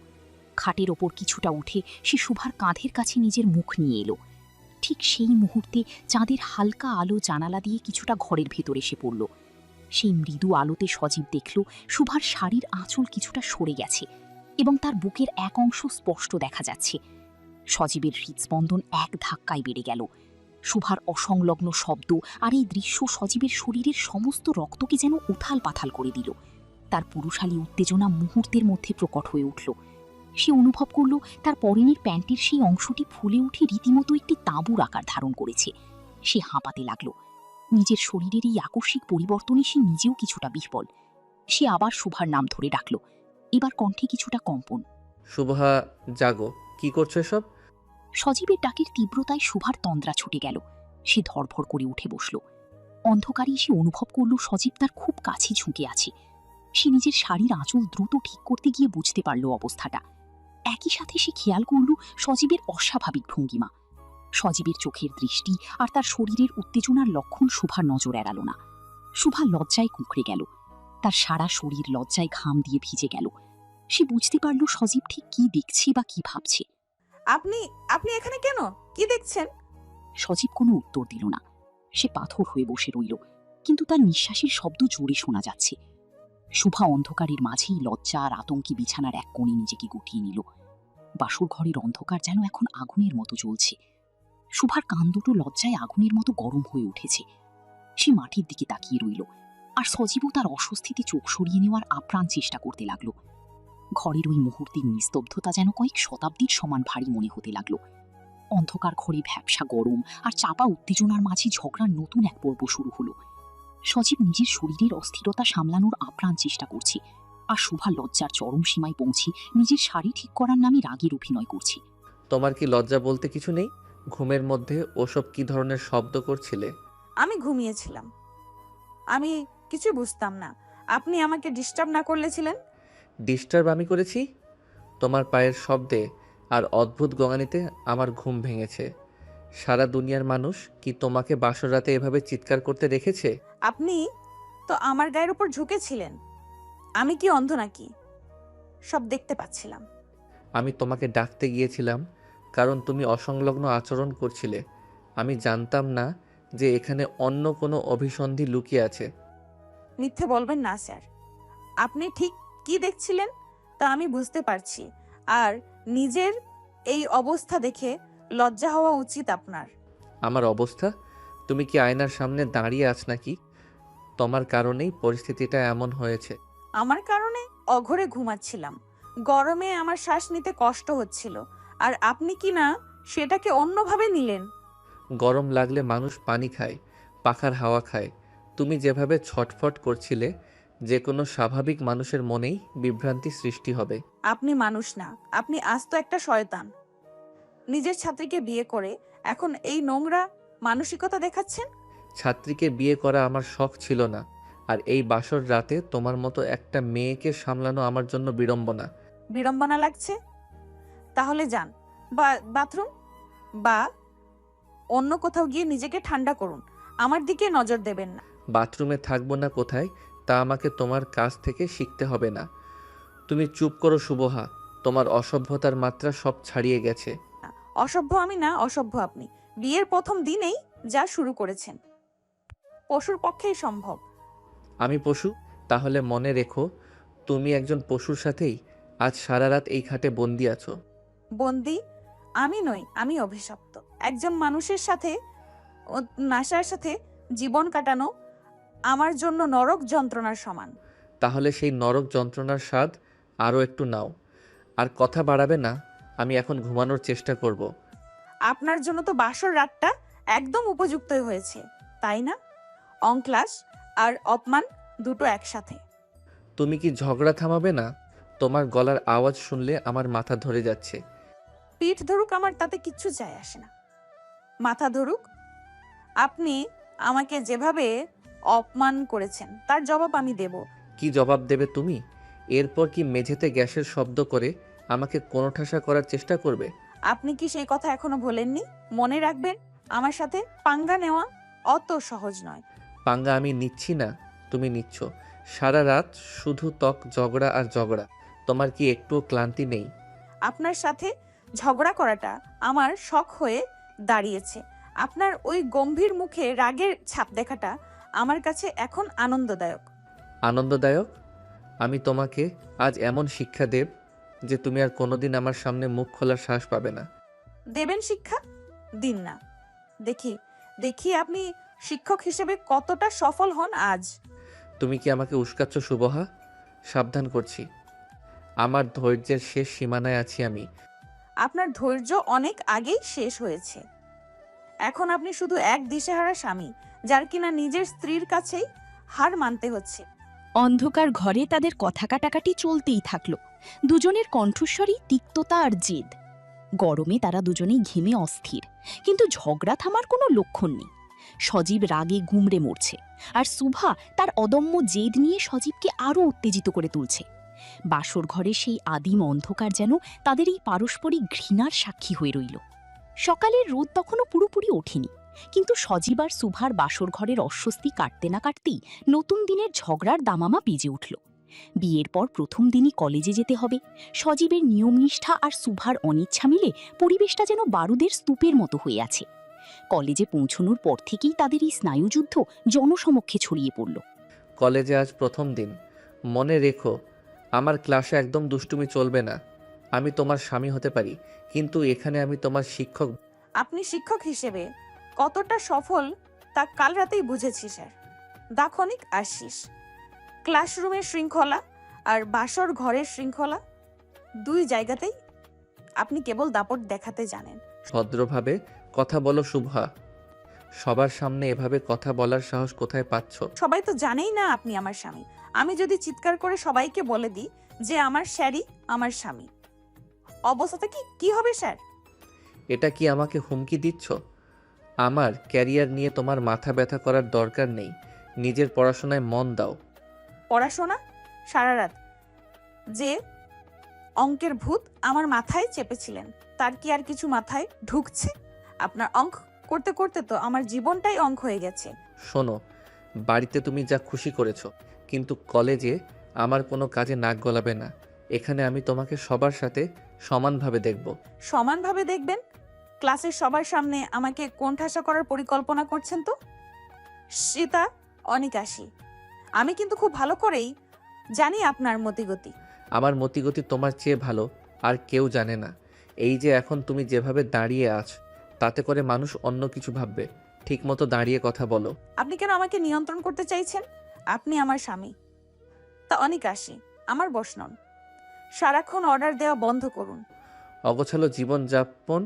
খাটের ওপর কিছুটা উঠে সে শুভার কাঁধের কাছে নিজের মুখ নিয়ে এলো। ঠিক সেই মুহূর্তে চাঁদের হালকা আলো জানালা দিয়ে কিছুটা ঘরের ভেতর এসে পড়ল। সেই মৃদু আলোতে সজীব দেখল শুভার শাড়ির আঁচল কিছুটা সরে গেছে এবং তার বুকের এক অংশ স্পষ্ট দেখা যাচ্ছে। সজীবের হৃদস্পন্দন এক ধাক্কায় বেড়ে গেল। শুভার অসংলগ্ন শব্দ আর এই দৃশ্য সজীবের শরীরের সমস্ত রক্তকে যেন উথাল পাথাল করে দিল। তার পুরুষালী উত্তেজনা মুহূর্তের মধ্যে প্রকট হয়ে উঠল। সে অনুভব করল তার পরনের প্যান্টের সেই অংশটি ফুলে উঠে রীতিমতো একটি তাঁবুর আকার ধারণ করেছে। সে হাঁপাতে লাগল। নিজের শরীরের এই আকস্মিক পরিবর্তনে সে নিজেও কিছুটা বিহ্বল। সে আবার শুভার নাম ধরে ডাকল, এবার কণ্ঠে কিছুটা কম্পন। শুভা, জাগো, কি করছো এসব? সজীবের ডাকের তীব্রতায় শুভার তন্দ্রা ছুটে গেল। সে ধড়ফড় করে উঠে বসল। অন্ধকারে সে অনুভব করল সজীব তার খুব কাছে ঝুঁকে আছে। সে নিজের শাড়ির আঁচল দ্রুত ঠিক করতে গিয়ে বুঝতে পারল অবস্থাটা। একই সাথে সে খেয়াল করল সজীবের অস্বাভাবিক ভঙ্গিমা। সজীবের চোখের দৃষ্টি আর তার শরীরের উত্তেজনার লক্ষণ শুভার নজর এড়াল না। শুভা লজ্জায় কুঁকড়ে গেল। তার সারা শরীর লজ্জায় ঘাম দিয়ে ভিজে গেল। সে বুঝতে পারল সজীব ঠিক কি দেখছে বা কি ভাবছে। আপনি আপনি এখানে কেন? কি দেখছেন? সজীব কোনো উত্তর দিল না। সে পাথর হয়ে বসে রইল, কিন্তু তার নিঃশ্বাসের শব্দ জোরে শোনা যাচ্ছে। শুভা অন্ধকারের মাঝেই লজ্জা আর আতঙ্কে বিছানার এক কোণে নিজেকে গুটিয়ে নিল। বাসর ঘরের অন্ধকার যেন এখন আগুনের মতো জ্বলছে। শুভার কান দুটো লজ্জায় আগুনের মতো গরম হয়ে উঠেছে। সে মাটির দিকে তাকিয়ে রইল, আর সজীবও তার অস্বস্তিতে চোখ সরিয়ে নেওয়ার আপ্রাণ চেষ্টা করতে লাগল। ঘরের ওই মুহূর্তের নিস্তব্ধতা যেন কয়েক শতাব্দীর সমান ভারী মনে হতে লাগল। অন্ধকার ঘরে ভ্যাপসা গরম আর চাপা উত্তেজনার মাঝে ঝগড়ার নতুন এক পর্ব শুরু হলো। সজীব নিজের শরীরের অস্থিরতা সামলানোর আপ্রাণ চেষ্টা করছে, আর শুভা লজ্জার চরম সীমায় পৌঁছে নিজের শাড়ি ঠিক করার নামে রাগের অভিনয় করছে। তোমার কি লজ্জা বলতে কিছু নেই? ঘুমের মধ্যে ওসব কি ধরনের শব্দ করছিলে? আমি ঘুমিয়েছিলাম। আমি কিছু বুঝতাম না। আপনি আমাকে ডিস্টার্ব না করলেছিলেন। ডিস্টার্ব আমি করেছি? তোমার পায়ের শব্দে আর অদ্ভুত গঙানিতে আমার ঘুম ভেঙেছে। সারা দুনিয়ার মানুষ কি তোমাকে বাসর রাতে এভাবে চিৎকার করতে দেখেছে? আপনি তো আমার গায়ের উপর ঝুঁকেছিলেন। আমি কি অন্ধ নাকি? সব দেখতে পাচ্ছিলাম। আমি তোমাকে ডাকতে গিয়েছিলাম কারণ তুমি অসংলগ্ন আচরণ করছিলে। আমি জানতাম না যে এখানে অন্য কোনো অভিসন্ধি লুকিয়ে আছে। মিথ্যে বলবেন না স্যার। আপনি ঠিক কি দেখছিলেন তা আমি বুঝতে পারছি। আর নিজের এই অবস্থা দেখে লজ্জা হওয়া উচিত আপনার। আমার অবস্থা? তুমি কি আয়নার সামনে দাঁড়িয়ে আছ নাকি? তোমার কারণেই পরিস্থিতিটা এমন হয়েছে। আমার কারণে অঘরে ঘুমাচ্ছিলাম। গরমে আমার শ্বাস নিতে কষ্ট হচ্ছিল, আর আপনি কি না সেটাকে অন্যভাবে নিলেন। গরম লাগলে মানুষ পানি খায়, পাখার হাওয়া খায়। তুমি যেভাবে ছটফট করছিলে, যে কোনো স্বাভাবিক মানুষের মনেই বিভ্রান্তি সৃষ্টি হবে। আপনি মানুষ না, আপনি আস্ত একটা শয়তান। নিজের ছাত্রীকে বিয়ে করে এখন এই নোংরা মানসিকতা দেখাচ্ছেন। ছাত্রীকে বিয়ে করা আমার শখ ছিল না, আর এই বাসর রাতে তোমার মতো একটা মেয়েকে সামলানো আমার জন্য বিড়ম্বনা। বিড়ম্বনা লাগছে? তাহলে যান বাথরুম বা অন্য কোথাও গিয়ে নিজেকে ঠান্ডা করুন। আমার দিকে নজর দেবেন না। বাথরুমে থাকবো না কোথায় তা আমাকে তোমার কাছ থেকে শিখতে হবে না। তুমি চুপ করো শুভহা, তোমার অসভ্যতার মাত্রা সব ছাড়িয়ে গেছে। অসভ্য আমি না, অসভ্য আপনি। বিয়ের প্রথম দিনেই যা শুরু করেছেন পশুর পক্ষেই সম্ভব। আমি পশু? তাহলে মনে রেখো, তুমি একজন পশুর সাথেই আজ সারা রাত এই খাটে বন্দি আছো। বন্দি আমি নই, আমি অভিশপ্ত। একজন মানুষের সাথে নাসার সাথে জীবন কাটানো আমার জন্য নরক যন্ত্রণার সমান। তাহলে সেই নরক যন্ত্রণার স্বাদ আরও একটু নাও। আর কথা বাড়াবে না, আমি এখন ঘুমানোর চেষ্টা করব। আপনার জন্য তো বাসর রাতটা একদম উপযুক্ত হয়েছে, তাই না? অংক্লাস আর অপমান দুটো একসাথে। তুমি কি ঝগড়া থামাবে না? তোমার গলার আওয়াজ শুনলে আমার মাথা ধরে যাচ্ছে। পিঠ ধরুক, আমার তাতে কিচ্ছু যায় আসে না। মাথা ধরুক। আপনি আমাকে যেভাবে অপমান করেছেন তার জবাব আমি দেব। কি জবাব দেবে তুমি? এরপর কি মেঝেতে গ্যাসের শব্দ করে আমাকে কোণঠাসা করার চেষ্টা করবে? আপনি কি সেই কথা এখনো ভোলেননি? মনে রাখবেন, আমার সাথে পাঙ্গা নেওয়া অত সহজ নয়। পাঙ্গা আমি নিচ্ছি না, তুমি নিচ্ছ। সারা রাত শুধু ঝগড়া আর ঝগড়া। তোমার কি একটুও ক্লান্তি নেই? আপনার সাথে ঝগড়া করাটা আমার শখ হয়ে দাঁড়িয়েছে। আপনার ওই গম্ভীর মুখে রাগের ছাপ দেখাটা আমার কাছে এখন আনন্দদায়ক। আনন্দদায়ক? আমি তোমাকে আজ এমন শিক্ষা দেব যে তুমি আর কোনোদিন আমার সামনে মুখ খোলার সাহস পাবে না। দেবেন শিক্ষা? দিন না, দেখি দেখি আপনি শিক্ষক হিসেবে কতটা সফল হন আজ। তুমি কি আমাকে উস্কাচ্ছ শুভহা? সাবধান করছি, আমার ধৈর্যের শেষ সীমানায় আছি আমি। আপনার ধৈর্য অনেক আগেই শেষ হয়েছে। এখন আপনি শুধু এক দিশেহারা স্বামী, যার কিনা নিজের স্ত্রীর কাছেই হার মানতে হচ্ছে। অন্ধকার ঘরে তাদের কথা কাটাকাটি চলতেই থাকল। দুজনের কণ্ঠস্বরই তিক্ততা আর জেদ। গরমে তারা দুজনেই ঘেমে অস্থির, কিন্তু ঝগড়া থামার কোনো লক্ষণ নেই। সজীব রাগে গুমড়ে মরছে, আর সুভা তার অদম্য জেদ নিয়ে সজীবকে আরও উত্তেজিত করে তুলছে। বাসর ঘরে সেই আদিম অন্ধকার যেন তাদের এই পারস্পরিক ঘৃণার সাক্ষী হয়ে রইল। সকালের রোদ তখনও পুরোপুরি ওঠেনি, কিন্তু সজীব আর সুভার বাসর ঘরের অস্বস্তি কাটতে না কাটতেই নতুন দিনের ঝগড়ার দামামা বেজে উঠল। বিয়ের পর প্রথম দিনই কলেজে যেতে হবে। সজীবের নিয়মনিষ্ঠা আর সুভার অনিচ্ছা মিলে পরিবেশটা যেন বারুদের স্তূপের মতো হয়ে আছে। কলেজে পৌঁছনোর পর থেকেই তাদের এই স্নায়ুযুদ্ধ জনসমক্ষে ছড়িয়ে পড়ল। কলেজে আজ প্রথম দিন, মনে রেখো আমার ক্লাসে একদম দুষ্টুমি চলবে না। আমি তোমার স্বামী হতে পারি, কিন্তু এখানে আমি তোমার শিক্ষক। আপনি শিক্ষক হিসেবে কতটা সফল তা কাল রাতেই বুঝেছি স্যার। দাক্ষণিক আশিস, ক্লাসরুমের শৃঙ্খলা আর বাসর ঘরের শৃঙ্খলা, দুই জায়গাতেই আপনি কেবল দাপট দেখাতে জানেন। ভদ্রভাবে কথা বলো শুভা। সবার সামনে এভাবে কথা বলার সাহস কোথায় পাচ্ছ? সবাই তো জানেই না আপনি আমার স্বামী। আমি যদি চিৎকার করে সবাইকে বলে দিই যে আমার স্যারই আমার স্বামী, অবস্থাটা কি হবে স্যার? এটা কি আমাকে হুমকি দিচ্ছ? আমার ক্যারিয়ার নিয়ে তোমার মাথা ব্যথা করার দরকার নেই। নিজের পড়াশোনায় মন দাও। পড়াশোনা? সারা রাত যে অঙ্কের ভূত আমার মাথায় চেপেছিলেন, তার কি আর কিছু মাথায় ঢুকছে? আপনার অঙ্ক করতে করতে তো আমার জীবনটাই অঙ্ক হয়ে গেছে। শোনো, বাড়িতে তুমি যা খুশি করেছো, কিন্তু কলেজে আমার কোনো কাজে নাক গলাবে না। এখানে আমি তোমাকে সবার সাথে সমানভাবে দেখব। সমানভাবে দেখবেন? ক্লাসের সবার সামনে আমাকে কোণঠাসা করার পরিকল্পনা করছেন তো? সেটা অনেক আসি। আমি কিন্তু খুব ভালো করেই জানি আপনার মতিগতি। আমার মতিগতি তোমার চেয়ে ভালো আর কেউ জানে না। এই যে এখন তুমি যেভাবে দাঁড়িয়ে আছো, তাতে করে মানুষ অন্য কিছু ভাববে। ঠিকমতো দাঁড়িয়ে কথা বলো। আপনি কেন আমাকে নিয়ন্ত্রণ করতে চাইছেন? আপনি আমার স্বামী, তা অনেক আসি, আমার বস নন। সারাক্ষণ অর্ডার দেওয়া বন্ধ করুন। অগোছালো জীবনযাপন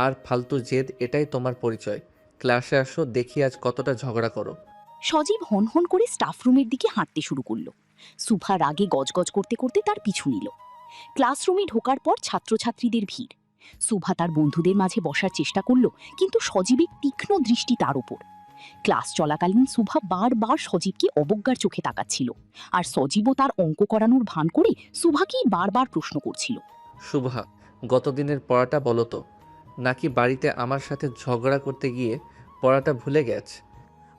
আর ফালতু জেদ, এটাই তোমার পরিচয়। ক্লাসে আসো, দেখি আজ কতটা ঝগড়া করো। সজীব হনহন করে স্টাফরুমের দিকে হাঁটতে শুরু করল। সুভা রাগে গজগজ করতে করতে তার পিছু নিল। ক্লাসরুমে ঢোকার পর ছাত্রছাত্রীদের ভিড়। সুভা তার বন্ধুদের মাঝে বসার চেষ্টা করল, কিন্তু সজীবের তীক্ষ্ণ দৃষ্টি তার উপর। ক্লাস চলাকালীন সুভা বারবার সজীবকে অবজ্ঞার চোখে তাকাচ্ছিল, আর সজীবও তার অঙ্ক করানোর ভান করে সুভাকেই বারবার প্রশ্ন করছিল। শুভা, গতদিনের পড়াটা বলো তো, নাকি বাড়িতে আমার সাথে ঝগড়া করতে গিয়ে পড়াটা ভুলে গেছে?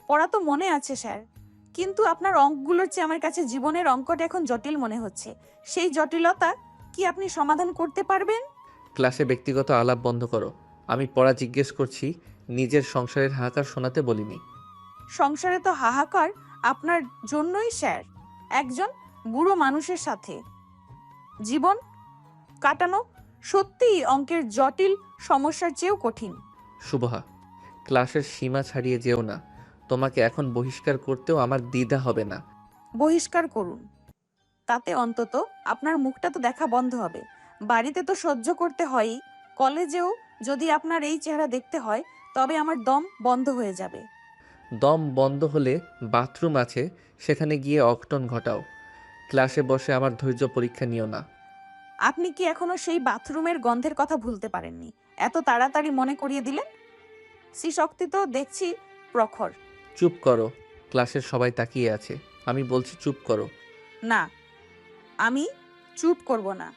পড়া তো মনে আছে স্যার, কিন্তু আপনার অঙ্কগুলোর চেয়ে আমার কাছে জীবনের অঙ্কটা এখন জটিল মনে হচ্ছে। সেই জটিলতা কি আপনি সমাধান করতে পারবেন? ক্লাসে ব্যক্তিগত আলাপ বন্ধ করো। আমি পড়া জিজ্ঞেস করছি, নিজের সংসারের হাহাকার শোনাতে বলিনি। সংসারে তো হাহাকার আপনার জন্যই স্যার। একজন বুড়ো মানুষের সাথে জীবন কাটানো সত্যিই অঙ্কের জটিল সমস্যার চেয়েও কঠিন। শুভা, ক্লাসের সীমা ছাড়িয়ে যেও না। তোমাকে এখন বহিষ্কার করতেও আমার দ্বিধা হবে না। বহিষ্কার করুন, তাতে অন্তত আপনার মুখটা তো দেখা বন্ধ হবে। বাড়িতে তো সহ্য করতে হয়ই, কলেজেও যদি আপনার এই চেহারা দেখতে হয় তবে আমার দম বন্ধ হয়ে যাবে। দম বন্ধ হলে বাথরুম আছে, সেখানে গিয়ে অঘটন ঘটাও। ক্লাসে বসে আমার ধৈর্য পরীক্ষা নিও না। আপনি কি এখনো সেই বাথরুমের গন্ধের কথা ভুলতে পারেননি? এত তাড়াতাড়ি মনে করিয়ে দিলেন। শক্তি তো দেখছি প্রখর। চুপ করো, ক্লাসের সবাই তাকিয়ে আছে। আমি বলছি চুপ করো। না, আমি চুপ করব না।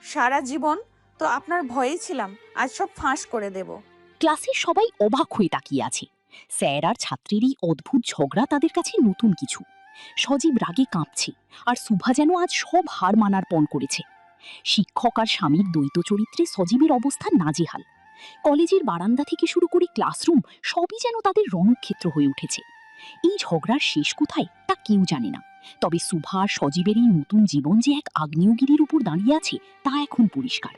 সারা জীবন তো আপনার ভয়েই ছিলাম, আজ সব ফাঁস করে দেব। ক্লাসের সবাই অবাক হয়ে তাকিয়ে আছে। স্যার আর ছাত্রের এই অদ্ভুত ঝগড়া তাদের কাছে নতুন কিছু। সজীব রাগে কাঁপছে, আর সুভা যেন আজ সব হার মানার পণ করেছে। শিক্ষক আর স্বামীর দ্বৈত চরিত্রে সজীবের অবস্থা নাজেহাল। কলেজের বারান্দা থেকে শুরু করে ক্লাসরুম সবই যেন তাদের রণক্ষেত্র হয়ে উঠেছে। এই ঝগড়ার শেষ কোথায় তা কেউ জানে না, তবে সুভা আর সজীবের এই নতুন জীবন যে এক আগ্নেয়গিরির উপর দাঁড়িয়ে আছে তা এখন পরিষ্কার।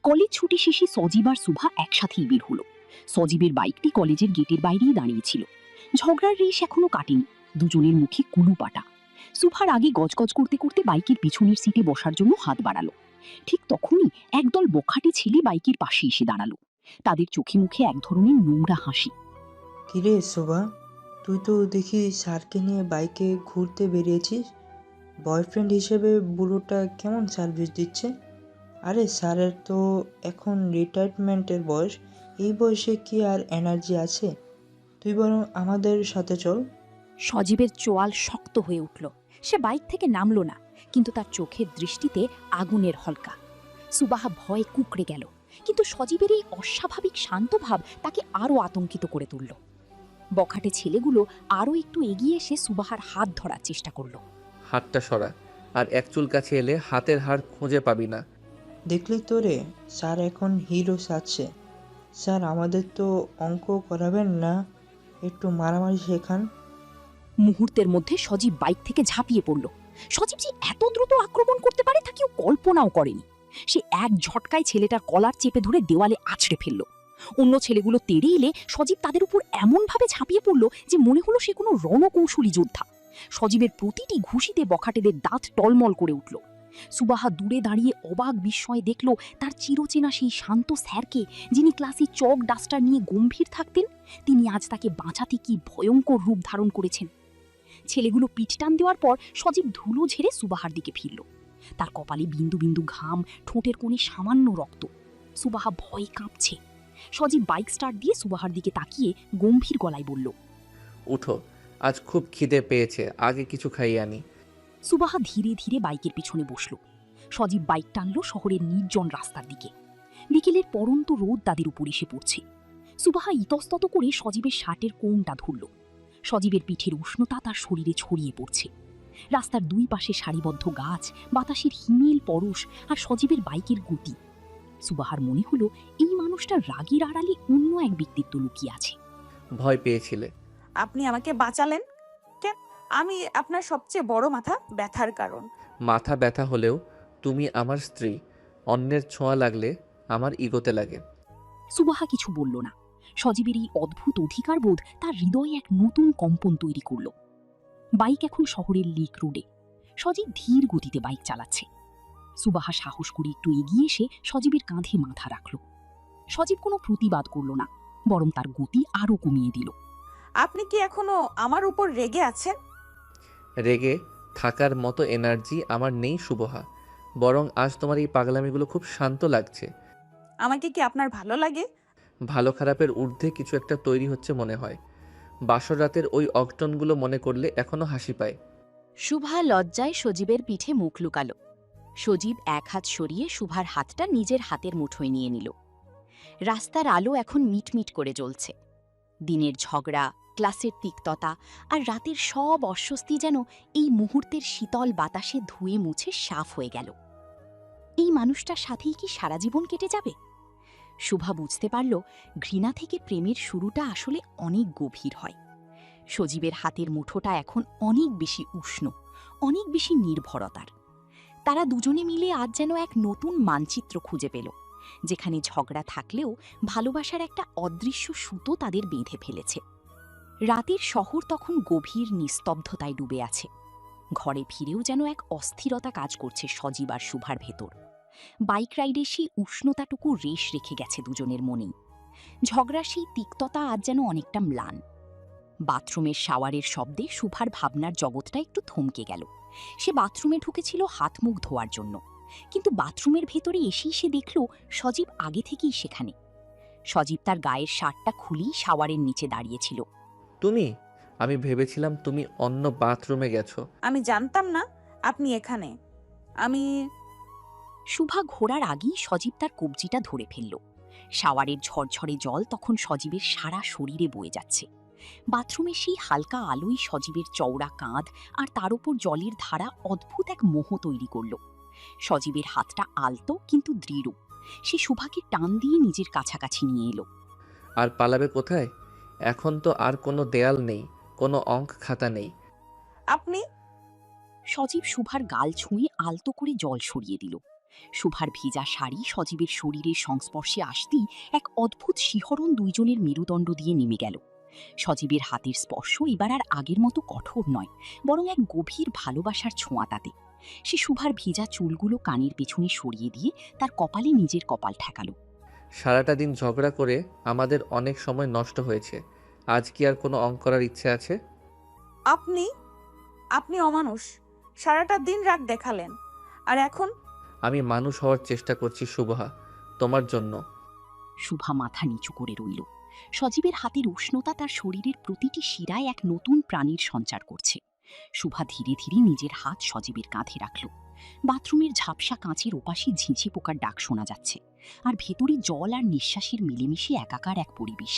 কলেজ ছুটি শেষে সজীব আর সুভা একসাথেই বের হলো। সজীবের বাইকটি কলেজের গেটের বাইরেই দাঁড়িয়েছিল। ঝগড়ার রেশ এখনো কাটেনি, দুজনের মুখে কুলুপাটা। সুভার আগে গজগজ করতে করতে বাইকের পিছনের সিটে বসার জন্য হাত বাড়ালো। ঠিক তখনই একদল বখাটে ছেলে বাইকের পাশে এসে দাঁড়ালো। তাদের চোখে মুখে এক ধরনের নোংরা হাসি। কিরে শোভা, তুই তো দেখি স্যারকে নিয়ে বাইকে ঘুরতে বেরিয়েছিস। বয়ফ্রেন্ড হিসেবে বুড়োটা কেমন সার্ভিস দিচ্ছে? আরে স্যারের তো এখন রিটায়ারমেন্টের বয়স, এই বয়সে কি আর এনার্জি আছে? তুই বরং আমাদের সাথে চল। সজীবের চোয়াল শক্ত হয়ে উঠল। সে বাইক থেকে নামল না, কিন্তু তার চোখের দৃষ্টিতে আগুনের হলকা। সুবাহা ভয়ে কুঁকড়ে গেল, কিন্তু সজীবের এই অস্বাভাবিক শান্ত ভাব তাকে আরও আতঙ্কিত করে তুলল। বখাটে ছেলেগুলো আরও একটু এগিয়ে এসে সুবাহার হাত ধরার চেষ্টা করল। হাতটা সরা, আর এক চুল কাছে এলে হাতের হাড় খুঁজে পাবি না। দেখলি তো রে, স্যার এখন হিরো সাজছে। স্যার আমাদের তো অঙ্ক করাবেন না, একটু মারামারি শেখান। মুহূর্তের মধ্যে সজীব বাইক থেকে ঝাঁপিয়ে পড়ল। সজীব যে এত দ্রুত আক্রমণ করতে পারে তা কেউ কল্পনাও করেনি। সে এক ঝটকায় ছেলেটার কলার চেপে ধরে দেওয়ালে আছড়ে ফেলল। অন্য ছেলেগুলো তেড়ে এলে সজীব তাদের উপর এমনভাবে ঝাঁপিয়ে পড়ল যে মনে হলো সে কোনো রণকৌশলী যোদ্ধা। সজীবের প্রতিটি ঘুষিতে বখাটেদের দাঁত টলমল করে উঠল। সুবাহা দূরে দাঁড়িয়ে অবাক বিস্ময়ে দেখল তার চিরচেনা সেই শান্ত স্যারকে, যিনি ক্লাসে চক ডাস্টার নিয়ে গম্ভীর থাকতেন, তিনি আজ তাকে বাঁচাতে কি ভয়ঙ্কর রূপ ধারণ করেছেন। ছেলেগুলো পিঠ টান দেওয়ার পর সজীব ধুলো ঝেড়ে সুবাহার দিকে ফিরল। তার কপালে বিন্দু বিন্দু ঘাম, ঠোঁটের কোণে সামান্য রক্ত। সুবাহা ভয়ে কাঁপছে। সজীব বাইক স্টার্ট দিয়ে সুবাহার দিকে তাকিয়ে গম্ভীর গলায় বলল, উঠো, আজ খুব খিদে পেয়েছে, আগে কিছু খাইয়ে আনি। সুবাহা ধীরে ধীরে বাইকের পিছনে বসল। সজীব বাইক টানল শহরের নির্জন রাস্তার দিকে। বিকেলের পরন্ত রোদ তাদের উপর এসে পড়ছে। সুবাহা ইতস্তত করে সজীবের শার্টের কোণটা ধরল। সজীবের পিঠের উষ্ণতা তার শরীরে ছড়িয়ে পড়ছে। রাস্তার দুই পাশে সারিবদ্ধ গাছ, বাতাসের হিমেল পরশ আর সজীবের বাইকের গতি। সুবাহার মনে হলো এই মানুষটার রাগের আড়ালে অন্য এক ব্যক্তিত্ব লুকিয়ে আছে। ভয় পেয়েছিলে? আপনি আমাকে বাঁচালেন কেন? আমি আপনার সবচেয়ে বড় মাথা ব্যথার কারণ। মাথা ব্যথা হলেও তুমি আমার স্ত্রী, অন্যের ছোঁয়া লাগলে আমার ইগোতে লাগে। সুবাহা কিছু বলল না। সজীবের এই অদ্ভুত অধিকারবোধ তার হৃদয়ে এক নতুন কম্পন তৈরি করল। বাইক এখন শহরের লিক রোডে। সজীব ধীর গতিতে বাইক চালাচ্ছে। সুবাহা সাহস করে একটু এগিয়ে এসে সজীবের কাঁধে মাথা রাখল। সজীব কোনো প্রতিবাদ করল না, বরং তার গতি আরও কমিয়ে দিল। আপনি কি এখনো আমার উপর রেগে আছেন? রেগে থাকার মতো এনার্জি আমার নেই শুভহা, বরং আজ তোমার এই পাগলামিগুলো খুব শান্ত লাগছে। আমাকে কি আপনার ভালো লাগে? ভালো খারাপের ঊর্ধ্বে কিছু একটা তৈরি হচ্ছে মনে হয়। বাসর রাতের ওই অঘটনগুলো মনে করলে এখনো হাসি পায়। শুভা লজ্জায় সজীবের পিঠে মুখ লুকালো। সজীব এক হাত সরিয়ে শুভার হাতটা নিজের হাতের মুঠোয় নিয়ে নিল। রাস্তার আলো এখন মিটমিট করে জ্বলছে। দিনের ঝগড়া, ক্লাসের তিক্ততা আর রাতের সব অস্বস্তি যেন এই মুহূর্তের শীতল বাতাসে ধুয়ে মুছে সাফ হয়ে গেল। এই মানুষটার সাথেই কি সারা জীবন কেটে যাবে? শুভা বুঝতে পারল ঘৃণা থেকে প্রেমের শুরুটা আসলে অনেক গভীর হয়। সজীবের হাতের মুঠোটা এখন অনেক বেশি উষ্ণ, অনেক বেশি নির্ভরতার। তারা দুজনে মিলে আজ যেন এক নতুন মানচিত্র খুঁজে পেল, যেখানে ঝগড়া থাকলেও ভালোবাসার একটা অদৃশ্য সুতো তাদের বেঁধে ফেলেছে। রাতের শহর তখন গভীর নিস্তব্ধতায় ডুবে আছে। ঘরে ফিরেও যেন এক অস্থিরতা কাজ করছে সজীব আর শুভার ভেতর। বাইক রাইডে সেই উষ্ণতাটুকু রেশ রেখে গেছে দুজনের মনেই। ঝগড়ার সেই তিক্ততা আজ যেন অনেকটা ম্লান। বাথরুমের শাওয়ারের শব্দে শুভার ভাবনার জগৎটা একটু থমকে গেল। সে বাথরুমে ঢুকেছিল হাত মুখ ধোয়ার জন্য, কিন্তু বাথরুমের ভেতরে এসেই সে দেখল সজীব আগে থেকেই সেখানে। সজীব তার গায়ের শার্টটা খুলেই শাওয়ারের নিচে দাঁড়িয়েছিল। তুমি? আমি ভেবেছিলাম তুমি অন্য বাথরুমে গেছো। আমি জানতাম না আপনি এখানে। আমি শুভা ঘোরার আগেই সজীব তার কবজিটা ধরে ফেলল। শাওয়ারের ঝরঝরে জল তখন সজীবের সারা শরীরে বয়ে যাচ্ছে। বাথরুমে সেই হালকা আলোই সজীবের চওড়া কাঁধ আর তার উপর জলের ধারা অদ্ভুত এক মোহ তৈরি করল। সজীবের হাতটা আলতো কিন্তু দৃঢ়। সে শুভাকে টান দিয়ে নিজের কাছাকাছি নিয়ে এলো। আর পালাবে কোথায়? এখন তো আর কোনো দেয়াল নেই, কোনো অঙ্ক খাতা নেই। আপনি সজীব শুভার গাল ছুঁয়ে আলতো করে জল সরিয়ে দিল। শুভার ভিজা শাড়ি সজীবের শরীরের সংস্পর্শে আসতেই এক অদ্ভুত শিহরণ দুইজনের মেরুদণ্ড দিয়ে নেমে গেল। সজীবের হাতের স্পর্শ এবার আর আগের মতো কঠোর নয়, বরং এক গভীর ভালোবাসার ছোঁয়া তাতে। সে শুভার ভিজা চুলগুলো কানের পেছনে সরিয়ে দিয়ে তার কপালে নিজের কপাল ঠেকালো। সারাটা দিন ঝগড়া করে আমাদের অনেক সময় নষ্ট হয়েছে। আজ কি আর কোনো অঙ্ক করার ইচ্ছে আছে? আপনি আপনি অমানুষ। সারাটা দিন রাগ দেখালেন, আর এখন আমি মানুষ হওয়ার চেষ্টা করছি শুভা, তোমার জন্য। শুভা মাথা নিচু করে রইল। সজীবের হাতের উষ্ণতা তার শরীরের প্রতিটি শিরায় এক নতুন প্রাণীর সঞ্চার করছে। শুভা ধীরে ধীরে নিজের হাত সজীবের কাঁধে রাখল। বাথরুমের ঝাপসা কাঁচের ওপাশে ঝিঁঝি পোকার ডাক শোনা যাচ্ছে, আর ভেতরে জল আর নিঃশ্বাসের মিলেমিশে একাকার এক পরিবেশ।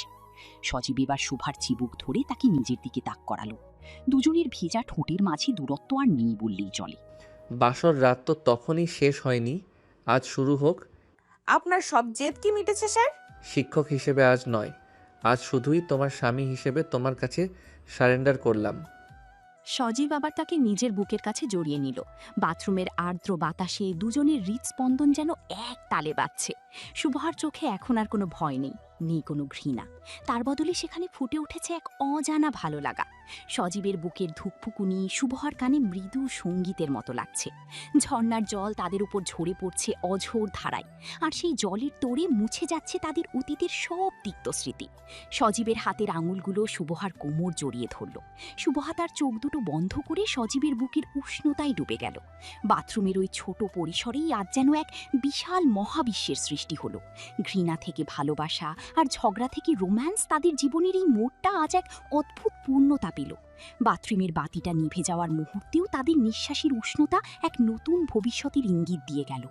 সজীব এবার শুভার চিবুক ধরে তাকে নিজের দিকে তাক করালো। দুজনের ভেজা ঠোঁটের মাঝে দূরত্ব আর নেই বললেই চলে। বাসর রাত তো তখনই শেষ হয়নি, আজ শুরু হোক। আপনার সব জেদ কি মিটেছে স্যার? শিক্ষক হিসেবে আজ নয়, আজ শুধুই তোমার স্বামী হিসেবে তোমার কাছে সারেন্ডার করলাম। সজীব আবার তাকে নিজের বুকের কাছে জড়িয়ে নিল। বাথরুমের আর্দ্র বাতাসে দুজনের হৃৎস্পন্দন যেন এক তালে বাজছে। শুভহার চোখে এখন আর কোনো ভয় নেই, নেই কোনো ঘৃণা। তার বদলে সেখানে ফুটে উঠেছে এক অজানা ভালো লাগা। সজীবের বুকের ধুকফুকুনি শুভহার কানে মৃদু সঙ্গীতের মতো লাগছে। ঝর্ণার জল তাদের উপর ঝরে পড়ছে অঝোর ধারায়, আর সেই জলের তোড়ে মুছে যাচ্ছে তাদের অতীতের সব তিক্ত স্মৃতি। সজীবের হাতের আঙুলগুলো শুভহার কোমর জড়িয়ে ধরল। শুভহা তার চোখ দুটো বন্ধ করে সজীবের বুকের উষ্ণতায় ডুবে গেল। বাথরুমের ওই ছোট পরিসরেই আজ যেন এক বিশাল মহাবিশ্বের সৃষ্টি হলো। ঘৃণা থেকে ভালোবাসা আর ঝগড়া থেকে রোম্যান্স, তাদের জীবনের এই মোড়টা আজ এক অদ্ভুত পূর্ণতা পেল। বাথরুমের বাতিটা নিভে যাওয়ার মুহূর্তেও তাদের নিঃশ্বাসের উষ্ণতা এক নতুন ভবিষ্যতের ইঙ্গিত দিয়ে গেল।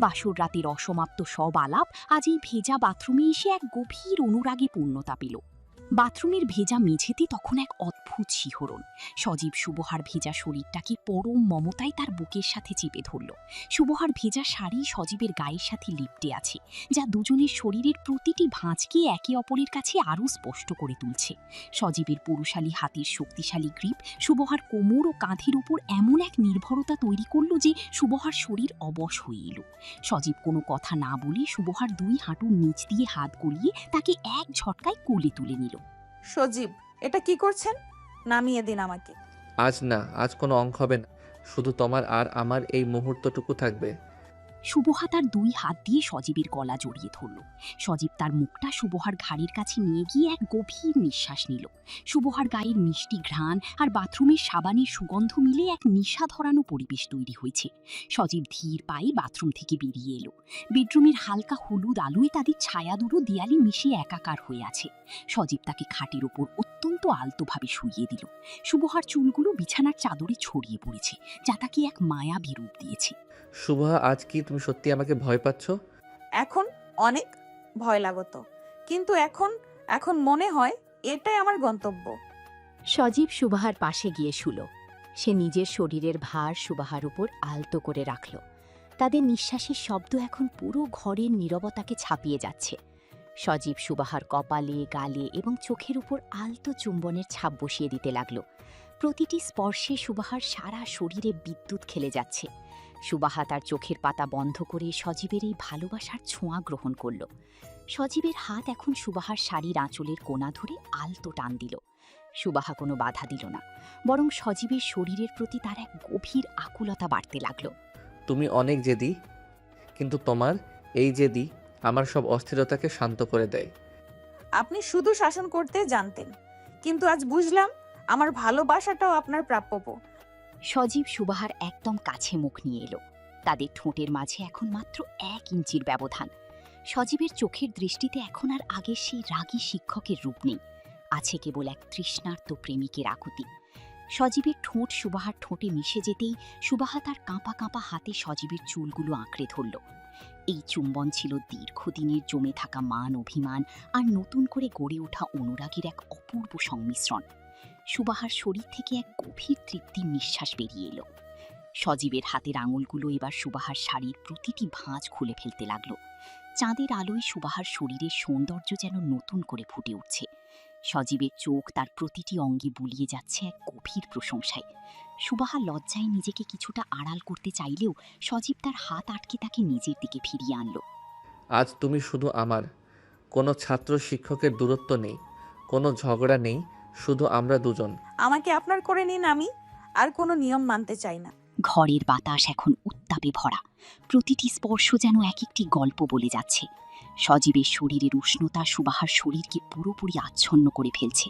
বাসর রাতের অসমাপ্ত সব আলাপ আজ এই ভেজা বাথরুমে এসে এক গভীর অনুরাগে পূর্ণতা পেল। বাথরুমের ভেজা মেঝেতে তখন এক অদ্ভুত শিহরণ। সজীব শুভহার ভেজা শরীরটাকে পরম মমতায় তার বুকের সাথে চেপে ধরল। শুভহার ভেজা শাড়ি সজীবের গায়ের সাথে লিপটে আছে, যা দুজনের শরীরের প্রতিটি ভাঁজকে একে অপরের কাছে আরও স্পষ্ট করে তুলছে। সজীবের পুরুষালী হাতের শক্তিশালী গ্রিপ শুভহার কোমর ও কাঁধের উপর এমন এক নির্ভরতা তৈরি করল যে শুভহার শরীর অবশ হয়ে এলো। সজীব কোনো কথা না বলে শুভহার দুই হাঁটুর নিচ দিয়ে হাত গলিয়ে তাকে এক ঝটকায় কোলে তুলে নিল। সজীব, এটা কি করছেন? নামিয়ে দিন আমাকে। আজ না, আজ কোনো অঙ্ক হবে না, শুধু তোমার আর আমার এই মুহূর্তটুকু থাকবে। শুভহা তার দুই হাত দিয়ে সজীবের গলা জড়িয়ে ধরল। সজীব তার মুখটা শুভহার ঘাড়ির কাছে নিয়ে গিয়ে এক গভীর নিঃশ্বাস নিল। শুভহার গায়ের মিষ্টি ঘ্রাণ আর বাথরুমের সাবানের সুগন্ধ মিলে এক নিশা ধরানো পরিবেশ তৈরি হয়েছে। সজীব ধীর পায়ে বাথরুম থেকে বেরিয়ে এলো। বেডরুমের হালকা হলুদ আলোয় তাদের ছায়াদুরো দেয়ালে মিশে একাকার হয়ে আছে। সজীব তাকে খাটের ওপর অত্যন্ত আলতোভাবে শুইয়ে দিল। শুভহার চুলগুলো বিছানার চাদরে ছড়িয়ে পড়েছে, যা তাকে এক মায়াবী রূপ দিয়েছে। শুভা, আজ কি তুমি সত্যি আমাকে ভয় পাচ্ছ? এখন অনেক ভয় লাগতো, কিন্তু এখন এখন মনে হয় এটাই আমার গন্তব্য। সজীব সুবাহার পাশে গিয়ে শুল। সে নিজের শরীরের ভার সুবাহার উপর আলতো করে রাখল। তাদের নিঃশ্বাসের শব্দ এখন পুরো ঘরের নীরবতাকে ছাপিয়ে যাচ্ছে। সজীব সুবাহার কপালে, গালে এবং চোখের উপর আলতো চুম্বনের ছাপ বসিয়ে দিতে লাগল। প্রতিটি স্পর্শে সুবাহার সারা শরীরে বিদ্যুৎ খেলে যাচ্ছে। সুবাহা তার চোখের পাতা বন্ধ করে সজীবের এই ভালোবাসার ছোঁয়া গ্রহণ করল। সজীবের হাত এখন সুবাহার শাড়ির আঁচলের কোণা ধরে আলতো টান দিল। সুবাহা কোনো বাধা দিল না, বরং সজীবের শরীরের প্রতি তার এক গভীর আকুলতা বাড়তে লাগল। তুমি অনেক জেদি, কিন্তু তোমার এই জেদি আমার সব অস্থিরতাকে শান্ত করে দেয়। আপনি শুধু শাসন করতে জানতেন, কিন্তু আজ বুঝলাম আমার ভালোবাসাটাও আপনার প্রাপ্য। সজীব সুবাহার একদম কাছে মুখ নিয়ে এলো। তাদের ঠোঁটের মাঝে এখন মাত্র 1 ইঞ্চির ব্যবধান। সজীবের চোখের দৃষ্টিতে এখন আর আগের সেই রাগী শিক্ষকের রূপ নেই, আছে কেবল এক তৃষ্ণার্ত প্রেমিকের আকুতি। সজীবের ঠোঁট সুবাহার ঠোঁটে মিশে যেতেই সুবাহা তার কাঁপা কাঁপা হাতে সজীবের চুলগুলো আঁকড়ে ধরল। এই চুম্বন ছিল দীর্ঘদিনের জমে থাকা মান অভিমান আর নতুন করে গড়ে ওঠা অনুরাগের এক অপূর্ব সংমিশ্রণ। সুবাহার শরীর থেকে এক গভীর তৃপ্তির নিঃশ্বাস বেরিয়ে এলো। সজীবের হাতের আঙুলগুলো এবার সুবাহার শাড়ির প্রতিটি ভাঁজ খুলে ফেলতে লাগলো। চাঁদের আলোয় সুবাহার শরীরের সৌন্দর্য যেন নতুন করে ফুটে উঠছে। সজীবের চোখ তার প্রতিটি অঙ্গে বুলিয়ে যাচ্ছে এক গভীর প্রশংসায়। সুবাহা লজ্জায় নিজেকে কিছুটা আড়াল করতে চাইলেও সজীব তার হাত আটকে তাকে নিজের দিকে ফিরিয়ে আনলো। আজ তুমি শুধু আমার, কোনো ছাত্র শিক্ষকের দূরত্ব নেই, কোনো ঝগড়া নেই, শুধু আমরা দুজন। আমাকে আপনার করে নিন, আমি আর কোনো নিয়ম মানতে চাই না। ঘরের বাতাস এখন উত্তাপে ভরা, প্রতিটি স্পর্শ যেন এক একটি গল্প বলে যাচ্ছে। সজীবের শরীরের উষ্ণতা সুবাহার শরীরকে পুরোপুরি আচ্ছন্ন করে ফেলছে।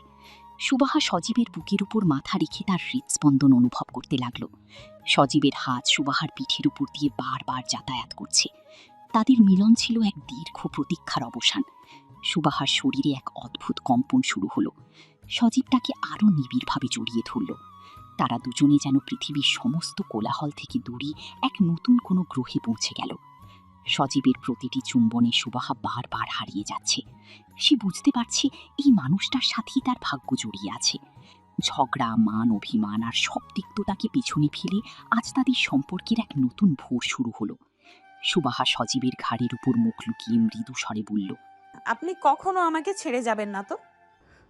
সুবাহা সজীবের বুকের উপর মাথা রেখে তার হৃদস্পন্দন অনুভব করতে লাগলো। সজীবের হাত সুবাহার পিঠের উপর দিয়ে বারবার যাতায়াত করছে। তাদের মিলন ছিল এক দীর্ঘ প্রতীক্ষার অবসান। সুবাহার শরীরে এক অদ্ভুত কম্পন শুরু হলো। সজীব তাকে আরও নিবিড়ভাবে জড়িয়ে ধরল। তারা দুজনে যেন পৃথিবীর সমস্ত কোলাহল থেকে দূরে এক নতুন কোনো গ্রহে পৌঁছে গেল। সজীবের প্রতিটি চুম্বনে সুবাহা বারবার হারিয়ে যাচ্ছে। সে বুঝতে পারছে এই মানুষটার সাথেই তার ভাগ্য জড়িয়ে আছে। ঝগড়া, মান অভিমান আর সব তিক্ততাকে পিছনে ফেলে আজ তাদের সম্পর্কের এক নতুন ভোর শুরু হলো। সুবাহা সজীবের ঘাড়ের উপর মুখ লুকিয়ে মৃদু স্বরে বলল, আপনি কখনো আমাকে ছেড়ে যাবেন না তো?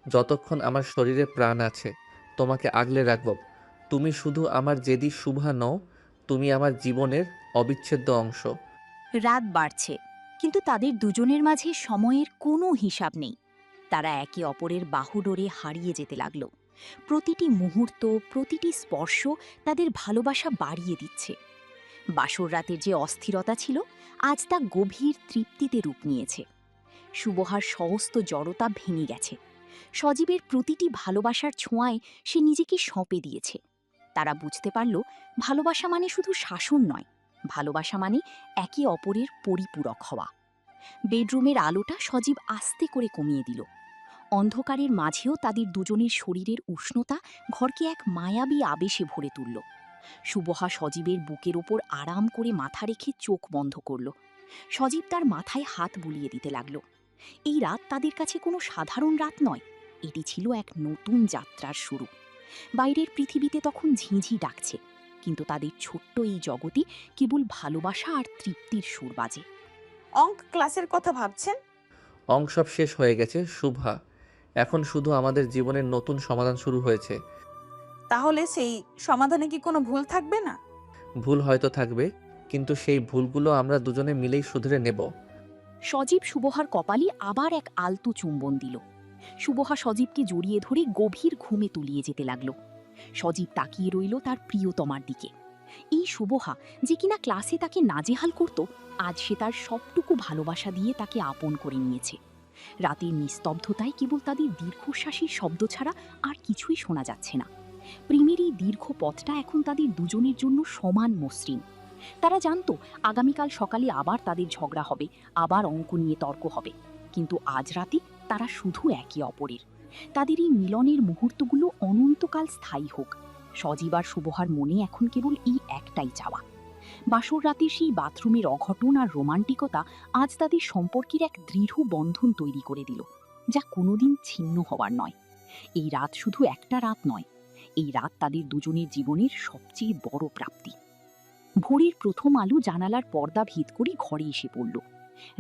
যতক্ষণ আমার শরীরে প্রাণ আছে তোমাকে আগলে রাখব। তুমি শুধু আমার জেদি শুভা নও, তুমি আমার জীবনের অবিচ্ছেদ্য অংশ। রাত বাড়ছে, কিন্তু তাদের দুজনের মাঝে সময়ের কোনো হিসাব নেই। তারা একে অপরের বাহুডোরে হারিয়ে যেতে লাগল। প্রতিটি মুহূর্ত, প্রতিটি স্পর্শ তাদের ভালোবাসা বাড়িয়ে দিচ্ছে। বাসর রাতের যে অস্থিরতা ছিল, আজ তা গভীর তৃপ্তিতে রূপ নিয়েছে। সুবহার সমস্ত জড়তা ভেঙে গেছে। সজীবের প্রতিটি ভালোবাসার ছোঁয়ায় সে নিজেকে সঁপে দিয়েছে। তারা বুঝতে পারল, ভালোবাসা মানে শুধু শাসন নয়, ভালোবাসা মানে একে অপরের পরিপূরক হওয়া। বেডরুমের আলোটা সজীব আস্তে করে কমিয়ে দিল। অন্ধকারের মাঝেও তাদের দুজনের শরীরের উষ্ণতা ঘরকে এক মায়াবী আবেশে ভরে তুলল। সুবহা সজীবের বুকের ওপর আরাম করে মাথা রেখে চোখ বন্ধ করল। সজীব তার মাথায় হাত বুলিয়ে দিতে লাগল। এই রাত তাদের কাছে কোনো সাধারণ রাত নয়, এটি ছিল এক নতুন যাত্রার শুরু। বাইরের পৃথিবীতে তখন ঝিঁঝি ডাকছে, কিন্তু তাদের ছোট্ট এই জগতে কেবল ভালোবাসা আর তৃপ্তির সুর বাজে। অঙ্ক ক্লাসের কথা ভাবছেন? অঙ্ক সব শেষ হয়ে গেছে শুভা, এখন শুধু আমাদের জীবনের নতুন সমাধান শুরু হয়েছে। তাহলে সেই সমাধানে কি কোনো ভুল থাকবে না? ভুল হয়তো থাকবে, কিন্তু সেই ভুলগুলো আমরা দুজনে মিলেই শুধরে নেব। সজীব সুবহার কপালে আবার এক আলতো চুম্বন দিল। সুবহা সজীবকে জড়িয়ে ধরে গভীর ঘুমে তুলিয়ে যেতে লাগল। সজীব তাকিয়ে রইল তার প্রিয়তমার দিকে। এই সুবহা, যে কিনা ক্লাসে তাকে নাজেহাল করত, আজ সে তার সবটুকু ভালোবাসা দিয়ে তাকে আপন করে নিয়েছে। রাতের নিস্তব্ধতায় কেবল তাদের দীর্ঘশ্বাসের শব্দ ছাড়া আর কিছুই শোনা যাচ্ছে না। প্রেমের এই দীর্ঘ পথটা এখন তাদের দুজনের জন্য সমান মসৃণ। তারা জানতো আগামীকাল সকালে আবার তাদের ঝগড়া হবে, আবার অঙ্ক নিয়ে তর্ক হবে, কিন্তু আজ রাতে তারা শুধু একে অপরের। তাদের এই মিলনের মুহূর্তগুলো অনন্তকাল স্থায়ী হোক। সজীব আর সুবহার মনে এখন কেবল এই একটাই চাওয়া। বাসর রাতের সেই বাথরুমের অঘটন আর রোমান্টিকতা আজ তাদের সম্পর্কের এক দৃঢ় বন্ধন তৈরি করে দিল, যা কোনোদিন ছিন্ন হওয়ার নয়। এই রাত শুধু একটা রাত নয়, এই রাত তাদের দুজনের জীবনের সবচেয়ে বড় প্রাপ্তি। ভোরের প্রথম আলো জানালার পর্দা ভেদ করে ঘরে এসে পড়ল।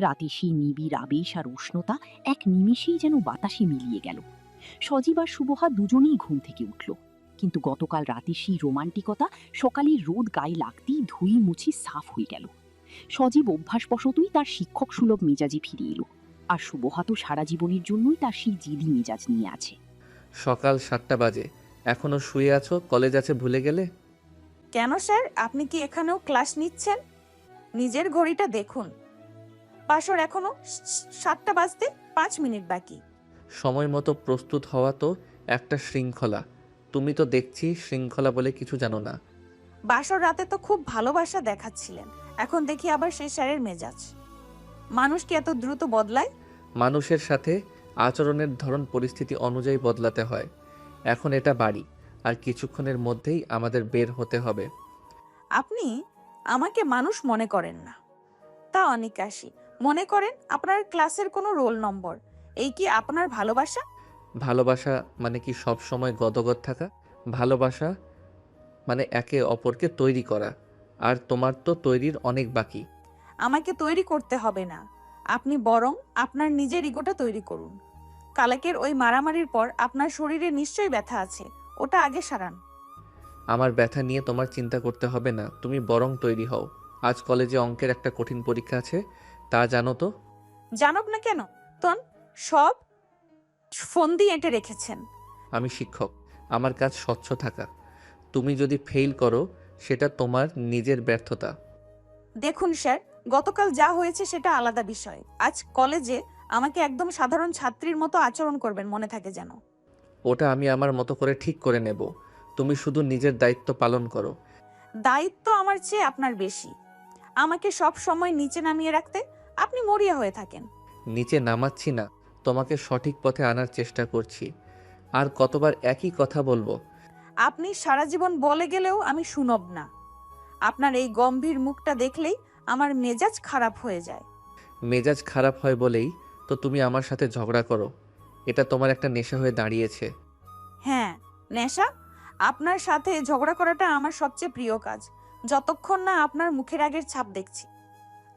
রাতে সেই নিবিড় আবেশ আর উষ্ণতা এক নিমেষেই যেন বাতাসে মিলিয়ে গেল। সজীব আর সুবহা দুজনেই ঘুম থেকে উঠল, কিন্তু গতকাল রাতে সেই রোমান্টিকতা সকালের রোদ গায়ে লাগতেই ধুয়ে মুছে সাফ হয়ে গেল। সজীব অভ্যাসবশতই তার শিক্ষক সুলভ মেজাজে ফিরে এলো, আর সুবহা তো সারা জীবনের জন্যই তার সেই জিদি মেজাজ নিয়ে আছে। সকাল 7টা বাজে, এখনো শুয়ে আছো? কলেজ আছে ভুলে গেলে? কেন স্যার, আপনি কি এখানেও ক্লাস নিচ্ছেন? নিজের ঘড়িটা দেখুন, বাসর এখনো 7টা বাজতে 5 মিনিট বাকি। সময় মতো প্রস্তুত হওয়া তো একটা শৃঙ্খলা। তুমি তো দেখছি শৃঙ্খলা বলে কিছু জানো না। বাসর রাতে তো খুব ভালোবাসা দেখাচ্ছিলেন, এখন দেখি আবার সেই স্যারের মেজাজ। মানুষ কি এত দ্রুত বদলায়? মানুষের সাথে আচরণের ধরন পরিস্থিতি অনুযায়ী বদলাতে হয়। এখন এটা বাড়ি, আর কিছুক্ষণের মধ্যেই আমাদের বের হতে হবে। আপনি আমাকে মানুষ মনে করেন না। তা অনিকাশি। মনে করেন আপনার ক্লাসের কোনো রোল নম্বর। এই কি আপনার ভালোবাসা? ভালোবাসা মানে কি সব সময় গদগদ থাকা? ভালোবাসা মানে একে অপরকে তৈরি করা। আর তোমার তো তৈরির অনেক বাকি। আমাকে তৈরি করতে হবে না, আপনি বরং আপনার নিজের ইগোটা তৈরি করুন। কালকের ওই মারামারির পর আপনার শরীরে নিশ্চয়ই ব্যথা আছে, ওটা আগে সারান। আমার ব্যথা নিয়ে তোমার চিন্তা করতে হবে না, তুমি বরং তৈরি হও। আজ কলেজে অঙ্কের একটা কঠিন পরীক্ষা আছে, তা জানো তো? জানব না কেন? তন সব ফন্দি এঁটে রেখেছেন। আমি শিক্ষক, আমার কাজ স্বচ্ছ থাকা। তুমি যদি ফেল করো সেটা তোমার নিজের ব্যর্থতা। দেখুন স্যার, গতকাল যা হয়েছে সেটা আলাদা বিষয়। আজ কলেজে আমাকে একদম সাধারণ ছাত্রীর মতো আচরণ করবেন, মনে থাকে যেন। ওটা আমি আমার মতো করে ঠিক করে নেব। তুমি শুধু নিজের দায়িত্ব পালন করো। দায়িত্ব আমার চেয়ে আপনার বেশি। আমাকে সব সময় নিচে নামিয়ে রাখতে আপনি মরিয়া হয়ে থাকেন। নিচে নামাচ্ছি না, তোমাকে সঠিক পথে আনার চেষ্টা করছি। আর কতবার একই কথা বলবো? আপনি সারা জীবন বলে গেলেও আমি শুনব না। আপনার এই গম্ভীর মুখটা দেখলেই আমার মেজাজ খারাপ হয়ে যায়। মেজাজ খারাপ হয় বলেই তো তুমি আমার সাথে ঝগড়া করো। এটা তোমার একটা নেশা হয়ে দাঁড়িয়েছে। হ্যাঁ, নেশা। আপনার সাথে ঝগড়া করাটা আমার সবচেয়ে প্রিয় কাজ, যতক্ষণ না আপনার মুখের আগের ছাপ দেখছি।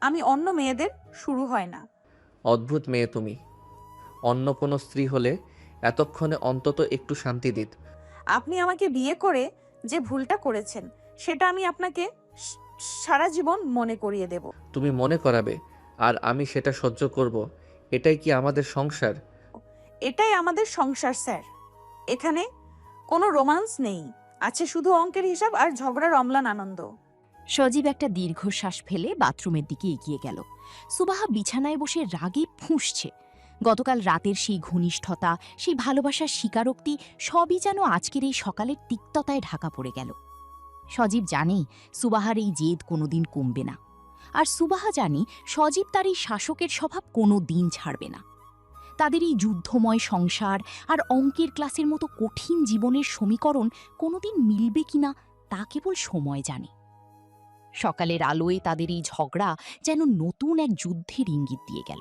আমি অন্য মেয়েদের শুরু হয় না। অদ্ভুত মেয়ে তুমি। অন্য কোনো স্ত্রী হলে এতক্ষণে অন্তত একটু শান্তি দিত। আপনি আমাকে বিয়ে করে যে ভুলটা করেছেন সেটা আমি আপনাকে স- সারা জীবন মনে করিয়ে দেব। তুমি মনে করাবে আর আমি সেটা সহ্য করব। এটাই কি আমাদের সংসার? এটাই আমাদের সংসার স্যার। এখানে কোনো রোমান্স নেই, আছে শুধু অঙ্কের হিসাব আর ঝগড়ার অম্লান আনন্দ। সজীব একটা দীর্ঘশ্বাস ফেলে বাথরুমের দিকে এগিয়ে গেল। সুবাহা বিছানায় বসে রাগে ফুঁসছে। গতকাল রাতের সেই ঘনিষ্ঠতা, সেই ভালোবাসার স্বীকারোক্তি সবই যেন আজকের এই সকালের তিক্ততায় ঢাকা পড়ে গেল। সজীব জানে সুবাহার এই জেদ কোনোদিন কমবে না, আর সুবাহা জানি সজীব তার এই শাসকের স্বভাব কোনো দিন ছাড়বে না। তাদের এই যুদ্ধময় সংসার আর অঙ্কের ক্লাসের মতো কঠিন জীবনের সমীকরণ কোনোদিন মিলবে কিনা তা কেবল সময় জানে। সকালের আলোয় তাদের এই ঝগড়া যেন নতুন এক যুদ্ধের ইঙ্গিত দিয়ে গেল।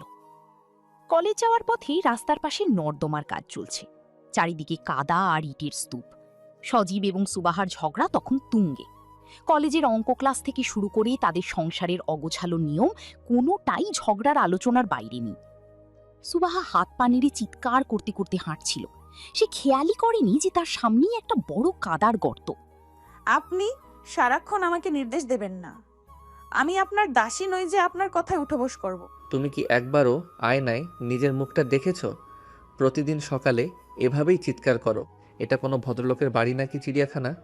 কলেজ যাওয়ার পথে রাস্তার পাশে নর্দমার কাজ চলছে, চারিদিকে কাদা আর ইটের স্তূপ। সজীব এবং সুবাহার ঝগড়া তখন তুঙ্গে। কলেজের অঙ্ক ক্লাস থেকে শুরু করে তাদের সংসারের অগোছালো নিয়ম কোনোটাই ঝগড়ার আলোচনার বাইরে নেই। সুবাহা হাত পা নেড়ে চিৎকার করতে করতে হাঁটছিল। সে খেয়ালই করেনি যে তার সামনেই একটা বড় কাদার গর্ত। আপনি সারাক্ষণ আমাকে নির্দেশ দেবেন না। আমি আপনার দাসী নই যে আপনার কথায় উঠে বস করব। তুমি কি একবারও আয়নায় নিজের মুখটা দেখেছো? প্রতিদিন সকালে এভাবেই চিৎকার করো। এটা কোনো ভদ্রলোকের বাড়ি নাকি চিড়িয়াখানা?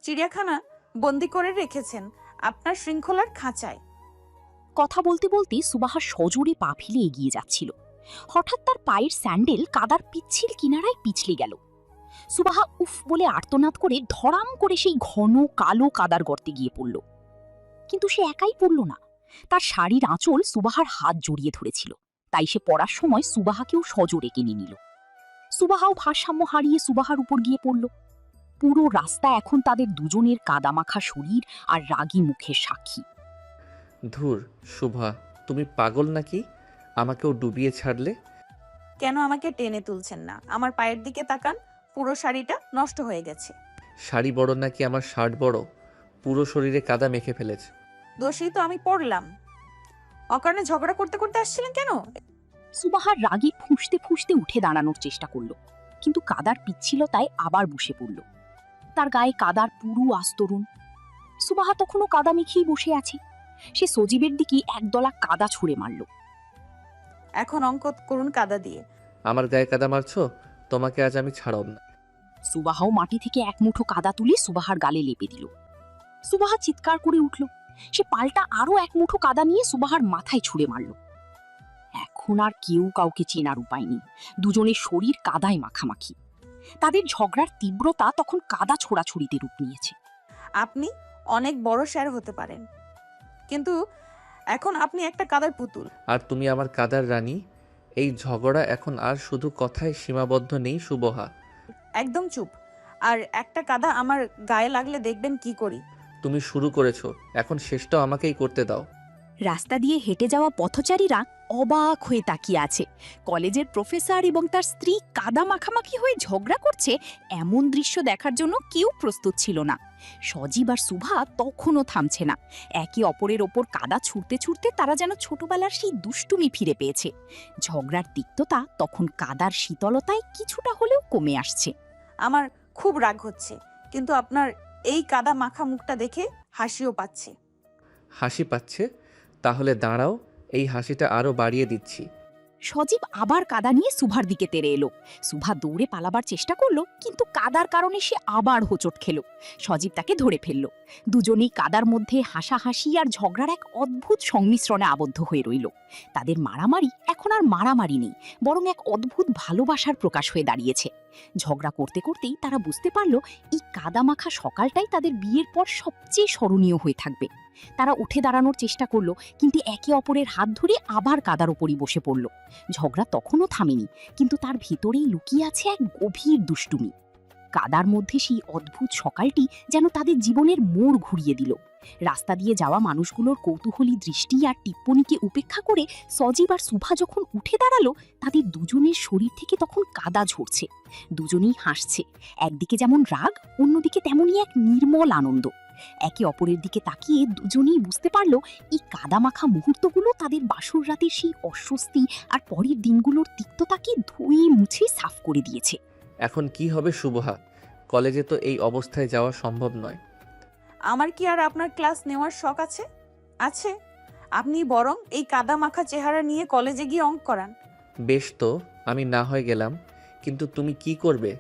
চিড়িয়াখানা বন্দি করে রেখেছেন আপনার শৃঙ্খলার খাঁচায়। কথা বলতে বলতে সুবাহা সজোরে পা ফেলে এগিয়ে যাচ্ছিল। হঠাৎ তার পায়ের স্যান্ডেল কাদার পিচ্ছিল কিনারায় পিছলে গেল। সুবাহা উফ বলে আর্তনাদ করে ধড়াম করে সেই ঘন কালো কাদার গর্তে গিয়ে পড়ল। কিন্তু সে একাই পড়ল না, তার শাড়ির আঁচল সুবাহার হাত জড়িয়ে ধরেছিল। তাই সে পড়ার সময় সুবাহাকেও সজোরে কিনে নিল। সুবাহাও ভারসাম্য হারিয়ে সুবাহার উপর গিয়ে পড়ল। পুরো রাস্তা এখন তাদের দুজনের কাদামাখা শরীর আর রাগী মুখের সাক্ষী। ধুর শুভা, তুমি পাগল নাকি? আমাকেও ডুবিয়ে ছাড়লে। কেন আমাকে টেনে তুলছেন না? আমার পায়ের দিকে তাকান, পুরো শাড়িটা নষ্ট হয়ে গেছে। শাড়ি বড় নাকি আমার শার্ট বড়? পুরো শরীরে কাদা মেখে ফেলেছে। দোষী তো আমি পড়লাম। অকারণে ঝগড়া করতে করতে আসছিলেন কেন? সুবাহার রাগে ফুঁসতে ফুঁসতে উঠে দাঁড়ানোর চেষ্টা করল, কিন্তু কাদার পিচ্ছিলতায় আবার বসে পড়ল। তার গায়ে কাদার পুরু আস্তরণ। সুবাহা তখনও কাদা মেখেই বসে আছে। সে সজীবের দিকে একদলা কাদা ছুঁড়ে মারল। এখন অঙ্ক করুন কাদা দিয়ে। আমার গায়ে কাদা মারছো? তোমাকে আজ আমি ছাড়ব না। সুবাহাও মাটি থেকে এক মুঠো কাদা তুলে সুবাহার গালে লেপে দিল। সুবাহা চিৎকার করে উঠল। সে পাল্টা আরো এক মুঠো কাদা নিয়ে সুবাহার মাথায় ছুঁড়ে মারল। এখন আর কেউ কাউকে চেনার উপায় নেই। দুজনের শরীর কাদায় মাখামাখি। তাদের ঝগড়ার তীব্রতা তখন কাদা ছোড়াছুড়িতে রূপ নিয়েছে। আপনি অনেক বড় স্যার হতে পারেন, কিন্তু এখন আপনি একটা কাদার পুতুল। আর তুমি আমার কাদার রানী। এই ঝগড়া এখন আর শুধু কথায় সীমাবদ্ধ নেই শুভহা। একদম চুপ। আর একটা কাদা আমার গায়ে লাগলে দেখবেন কি করি। তুমি শুরু করেছো, এখন শেষটাও আমাকেই করতে দাও। রাস্তা দিয়ে হেঁটে যাওয়া পথচারীরা অবাক হয়ে তাকিয়ে আছে। কলেজের প্রফেসর এবং তার স্ত্রী কাদা মাখামাখি হয়ে ঝগড়া করছে, এমন দৃশ্য দেখার জন্য কেউ প্রস্তুত ছিল না। সজীব আর সুভা তখনও থামছে না। একে অপরের ওপর কাদা ছুঁড়তে ছুঁড়তে তারা যেন ছোটবেলার সেই দুষ্টুমি ফিরে পেয়েছে। ঝগড়ার তিক্ততা তখন কাদার শীতলতায় কিছুটা হলেও কমে আসছে। আমার খুব রাগ হচ্ছে, কিন্তু আপনার এই কাদা মাখা মুখটা দেখে হাসিও পাচ্ছে। হাসি পাচ্ছে? তাহলে দাঁড়াও, এই হাসিটা আরও বাড়িয়ে দিচ্ছি। সজীব আবার কাদা নিয়ে সুভার দিকে তেড়ে এলো। সুভা দৌড়ে পালাবার চেষ্টা করলো, কিন্তু কাদার কারণে সে আবার হোঁচট খেল। সজীব তাকে ধরে ফেলল। দুজনেই কাদার মধ্যে হাসাহাসি আর ঝগড়ার এক অদ্ভুত সংমিশ্রণে আবদ্ধ হয়ে রইল। তাদের মারামারি এখন আর মারামারি নেই, বরং এক অদ্ভুত ভালোবাসার প্রকাশ হয়ে দাঁড়িয়েছে। ঝগড়া করতে করতেই তারা বুঝতে পারল এই কাদামাখা সকালটাই তাদের বিয়ের পর সবচেয়ে স্মরণীয় হয়ে থাকবে। তারা উঠে দাঁড়ানোর চেষ্টা করলো, কিন্তু একে অপরের হাত ধরে আবার কাদার ওপরই বসে পড়ল। ঝগড়া তখনও থামেনি, কিন্তু তার ভিতরেই লুকিয়ে আছে এক গভীর দুষ্টুমি। কাদার মধ্যে সেই অদ্ভুত সকালটি যেন তাদের জীবনের মোড় ঘুরিয়ে দিল। রাস্তা দিয়ে যাওয়া মানুষগুলোর কৌতূহলী দৃষ্টি আর টিপ্পনিকে উপেক্ষা করে সজীব আর সুভা যখন উঠে দাঁড়ালো, তাদের দুজনের শরীর থেকে তখন কাদা ঝরছে। দুজনেই হাসছে, একদিকে যেমন রাগ, অন্যদিকে তেমনই এক নির্মল আনন্দ। একে অপরের দিকে তাকিয়ে দুজনেই বুঝতে পারল এই কাদামাখা মুহূর্তগুলো তাদের বাসর রাতের সেই অস্বস্তি আর পরের দিনগুলোর তিক্ততাকে ধুয়ে মুছে সাফ করে দিয়েছে। এখন কি হবে শুভহা? কলেজে তো এই অবস্থায় যাওয়া সম্ভব নয়। আমার কি আর আপনার ক্লাস নেওয়ার শখ আছে? আছে। আপনি বরং এই কাদা মাখা চেহারা নিয়ে কলেজে গিয়ে অঙ্ক করান। বেশ, তো আমি না হয় গেলাম, কিন্তু তুমি কি করবে?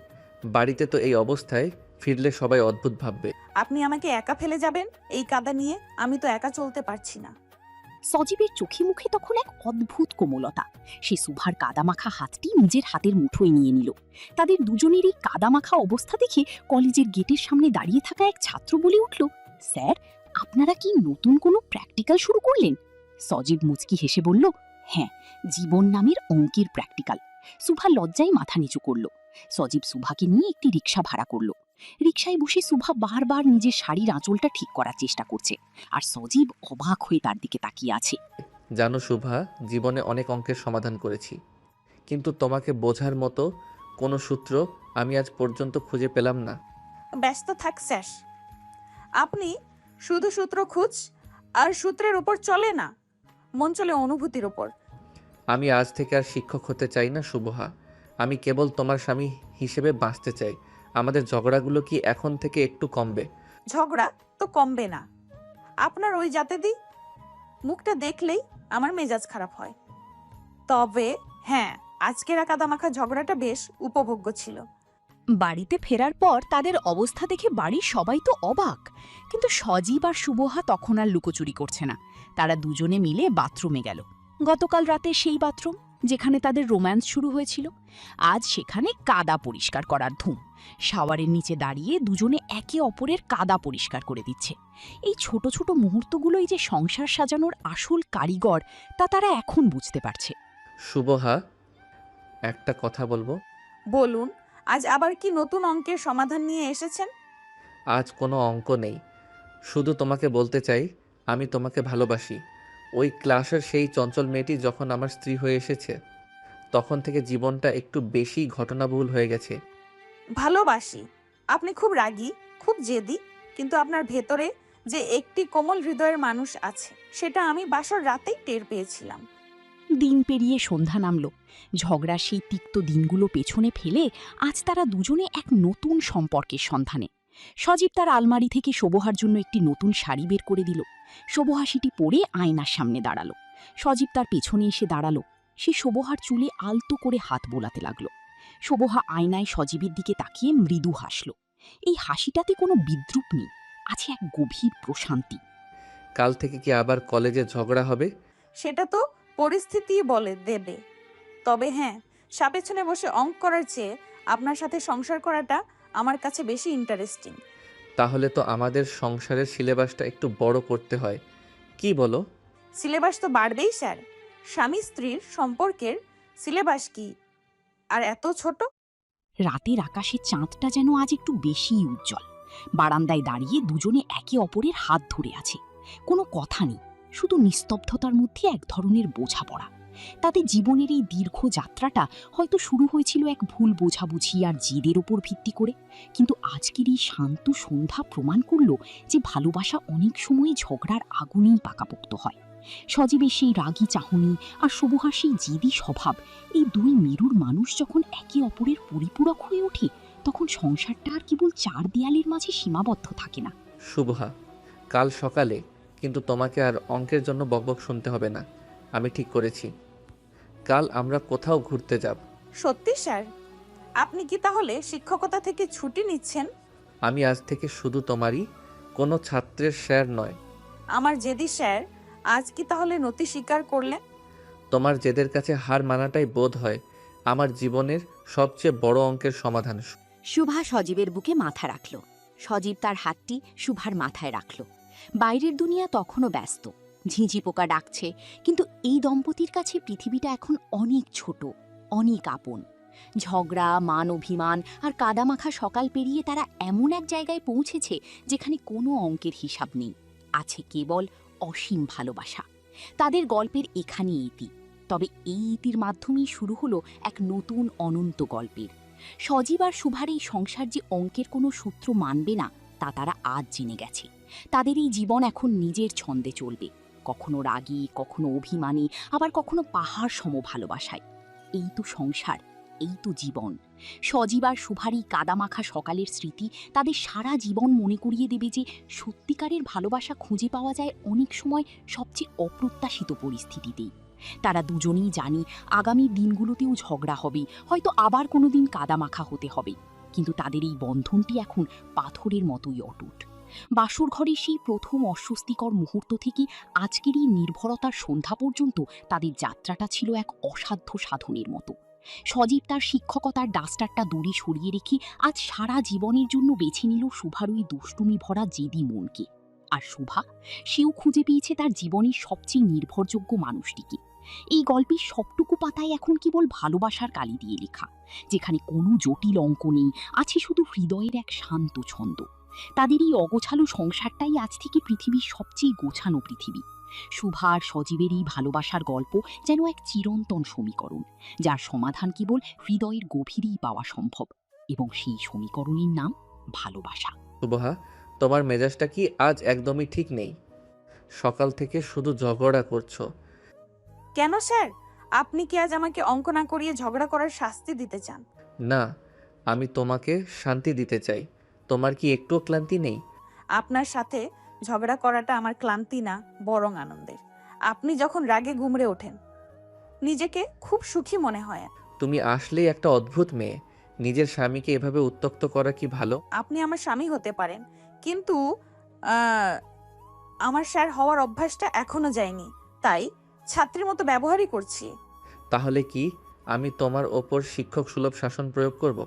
বাড়িতে তো এই অবস্থায় ফিরলে সবাই অদ্ভুত ভাববে। আপনি আমাকে একা ফেলে যাবেন এই কাদা নিয়ে? আমি তো একা চলতে পারছি না। সজীবের চোখে মুখে তখন এক অদ্ভুত কোমলতা। সে সুভার কাদামাখা হাতটি নিজের হাতের মুঠোয় নিয়ে নিল। তাদের দুজনেরই কাদামাখা অবস্থা দেখে কলেজের গেটের সামনে দাঁড়িয়ে থাকা এক ছাত্র বলে উঠল, স্যার, আপনারা কি নতুন কোনো প্র্যাকটিক্যাল শুরু করলেন? সজীব মুচকি হেসে বলল, হ্যাঁ, জীবন নামের অঙ্কের প্র্যাকটিক্যাল। সুভা লজ্জায় মাথা নিচু করল। সজীব সুভাকে নিয়ে একটি রিক্সা ভাড়া করল। রিকশায় বসে সুভা বারবার নিজের শাড়ির আঁচলটা ঠিক করার চেষ্টা করছে, আর সজীব অবাক হয়ে তার দিকে তাকিয়ে আছে। জানো শুভা, জীবনে অনেক অঙ্কের সমাধান করেছি, কিন্তু তোমাকে বোঝার মতো কোনো সূত্র আমি আজ পর্যন্ত খুঁজে পেলাম না। ব্যস্ত থাক স্যার। আপনি শুধু সূত্র খুঁজ, আর সূত্রের উপর চলে না, মন চলে অনুভূতির উপর। আমি আজ থেকে আর শিক্ষক হতে চাই না শুভহা। আমি কেবল তোমার স্বামী হিসেবে বাঁচতে চাই। আমাদের ঝগড়াগুলো কি এখন থেকে একটু কমবে? ঝগড়া তো কমবে না। আপনার ওই জাতেদি মুখটা দেখলেই আমার মেজাজ খারাপ হয়। তবে হ্যাঁ, আজকের কাদামাখা ঝগড়াটা বেশ উপভোগ্য ছিল। বাড়িতে ফেরার পর তাদের অবস্থা দেখে বাড়ির সবাই তো অবাক, কিন্তু সজীব আর শুভহা তখন আর লুকোচুরি করছে না। তারা দুজনে মিলে বাথরুমে গেল। গতকাল রাতে সেই বাথরুম যেখানে তাদের রোম্যান্স শুরু হয়েছিল, আজ সেখানে কাদা পরিষ্কার করার ধুম। শাওয়ারের নিচে দাঁড়িয়ে দুজনে একে অপরের কাদা পরিষ্কার করে দিচ্ছে। এই ছোট ছোট মুহূর্তগুলোই যে সংসার সাজানোর আসল কারিগর, তা তারা এখন বুঝতে পারছে। শুভহা, একটা কথা বলবো? বলুন, আজ আবার কি নতুন অঙ্কের সমাধান নিয়ে এসেছেন? আজ কোনো অঙ্ক নেই, শুধু তোমাকে বলতে চাই আমি তোমাকে ভালোবাসি। ওই ক্লাসের সেই চঞ্চল মেয়েটি যখন আমার স্ত্রী হয়ে এসেছে, তখন থেকে জীবনটা একটু বেশি ঘটনাবহুল হয়ে গেছে। ভালোবাসি? আপনি খুব রাগী, খুব জেদি, কিন্তু আপনার ভেতরে যে একটি কোমল হৃদয়ের মানুষ আছে, সেটা আমি বাসর রাতেই টের পেয়েছিলাম। দিন পেরিয়ে সন্ধ্যা নামল। ঝগড়ার সেই তিক্ত দিনগুলো পেছনে ফেলে আজ তারা দুজনে এক নতুন সম্পর্কের সন্ধানে। সজীব তার আলমারি থেকে শোভহার জন্য একটি নতুন শাড়ি বের করে দিল। শোভহা সেটি পরে আয়নার সামনে দাঁড়ালো। সজীব তার পেছনে এসে দাঁড়ালো। সে শোভহার চুলে আলতো করে হাত বোলাতে লাগলো। শোভহা আয়নায় সজীবের দিকে তাকিয়ে মৃদু হাসল। এই হাসিটাতে কোনো বিদ্রুপ নেই, আছে এক গভীর প্রশান্তি। কাল থেকে কি আবার কলেজে ঝগড়া হবে? সেটা তো পরিস্থিতি বলে দেবে। তবে হ্যাঁ, সাপেছনে বসে অঙ্ক করার চেয়ে আপনার সাথে সংসার করাটা আমার কাছে বেশি ইন্টারেস্টিং। তাহলে তো আমাদের সংসারের সিলেবাসটা একটু বড় করতে হয়, কি বলো? সিলেবাস তো বাড়বেই স্যার। স্বামী স্ত্রীর সম্পর্কের সিলেবাস কি আর এত ছোট? রাতের আকাশে চাঁদটা যেন আজ একটু বেশিই উজ্জ্বল। বারান্দায় দাঁড়িয়ে দুজনে একে অপরের হাত ধরে আছে। কোনো কথা নেই, শুধু নিস্তব্ধতার মধ্যে এক ধরনের বোঝাপড়া। তাদের জীবনের এই দীর্ঘ যাত্রাটা হয়তো শুরু হয়েছিল এক ভুল বোঝাবুঝি আর জেদের ওপর ভিত্তি করে, কিন্তু আজকের এই শান্ত সন্ধ্যা প্রমাণ করল যে ভালোবাসা অনেক সময় ঝগড়ার আগুনেই পাকাপোক্ত হয়। সজীবের সেই রাগী চাহনি আর শুভহার সেই জেদি স্বভাব, এই দুই মেরুর মানুষ যখন একে অপরের পরিপূরক হয়ে ওঠে, তখন সংসারটা আর কেবল চার দেয়ালের মাঝে সীমাবদ্ধ থাকে না। শুভা, কাল সকালে কিন্তু তোমাকে আর অঙ্কের জন্য বকবক শুনতে হবে না। আমি ঠিক করেছি, কাল আমরা কোথাও ঘুরতে যাব। সত্যি স্যার? আপনি কি তাহলে শিক্ষকতা থেকে ছুটি নিচ্ছেন? আমি আজ থেকে শুধু তোমারই, কোনো ছাত্রের স্যার নয়। আমার জেদি স্যার আজ কি তাহলে নতি স্বীকার করলেন? তোমার জেদের কাছে হার মানাটাই বোধ হয় আমার জীবনের সবচেয়ে বড় অঙ্কের সমাধান। শুভা সজীবের বুকে মাথা রাখল। সজীব তার হাতটি শুভার মাথায় রাখল। বাইরের দুনিয়া তখনও ব্যস্ত, ঝিঁঝি পোকা ডাকছে, কিন্তু এই দম্পতির কাছে পৃথিবীটা এখন অনেক ছোট, অনেক আপন। ঝগড়া, মান অভিমান আর কাদামাখা সকাল পেরিয়ে তারা এমন এক জায়গায় পৌঁছেছে যেখানে কোনো অঙ্কের হিসাব নেই, আছে কেবল অসীম ভালোবাসা। তাদের গল্পের এখানেই ইতি, তবে এই ইতির মাধ্যমেই শুরু হলো এক নতুন অনন্ত গল্পের। সজীব আর শুভার এই সংসার যে অঙ্কের কোনো সূত্র মানবে না, তা তারা আজ জেনে গেছে। তাদের এই জীবন এখন নিজের ছন্দে চলবে, কখনো রাগী, কখনো অভিমানী, আবার কখনো পাহাড় সম ভালোবাসায়। এই তো সংসার, এই তো জীবন। সজীব আর শুভার এই কাদামাখা সকালের স্মৃতি তাদের সারা জীবন মনে করিয়ে দেবে যে সত্যিকারের ভালোবাসা খুঁজে পাওয়া যায় অনেক সময় সবচেয়ে অপ্রত্যাশিত পরিস্থিতিতেই। তারা দুজনেই জানি আগামী দিনগুলোতেও ঝগড়া হবে, হয়তো আবার কোনো দিন কাদামাখা হতে হবে, কিন্তু তাদের এই বন্ধনটি এখন পাথরের মতোই অটুট। বাসর ঘরের সেই প্রথম অস্বস্তিকর মুহূর্ত থেকে আজকের এই নির্ভরতার সন্ধ্যা পর্যন্ত তাদের যাত্রাটা ছিল এক অসাধ্য সাধনের মতো। সজীব তার শিক্ষকতার ডাস্টারটা দূরে সরিয়ে রেখে আজ সারা জীবনের জন্য বেছে নিল শুভার ওই দুষ্টুমি ভরা জেদি মনকে। আর শুভা, সেও খুঁজে পেয়েছে তার জীবনের সবচেয়ে নির্ভরযোগ্য মানুষটিকে। এই গল্পের সবটুকু পাতায় এখন কেবল ভালোবাসার কালি দিয়ে লেখা, যেখানে কোনো জটিল অঙ্ক নেই, আছে শুধু হৃদয়ের এক শান্ত ছন্দ। তাদের এই অগোছালো সংসারটাই আজ থেকে পৃথিবীর সবচেয়ে গোছানো পৃথিবী। শুভা আর সজীবের এই ভালোবাসার গল্প যেন এক চিরন্তন সমীকরণ, যার সমাধান কেবল হৃদয়ের গভীরেই পাওয়া সম্ভব, এবং সেই সমীকরণের নাম ভালোবাসা। শুভা, তোমার মেজাজটা কি আজ একদমই ঠিক নেই? সকাল থেকে শুধু ঝগড়া করছো। কেন স্যার? আপনি কি আজ আমাকে অঙ্ক না করিয়ে ঝগড়া করার শাস্তি দিতে চান? না, আমি তোমাকে শান্তি দিতে চাই। তোমার কি একটুও ক্লান্তি নেই? আপনার সাথে ঝগড়া করাটা আমার ক্লান্তি না, বরং আনন্দের। আপনি যখন রাগে গুমড়ে ওঠেন, নিজেকে খুব সুখী মনে হয়। তুমি আসলেই একটা অদ্ভুত মেয়ে। নিজের স্বামীকে এভাবে উত্ত্যক্ত করা কি ভালো? আপনি আমার স্বামী হতে পারেন, কিন্তু আমার স্যার হওয়ার অভ্যাসটা এখনো যায়নি, তাই ছাত্রীর মতো ব্যবহারই করছি। তাহলে কি আমি তোমার ওপর শিক্ষক সুলভ শাসন প্রয়োগ করব?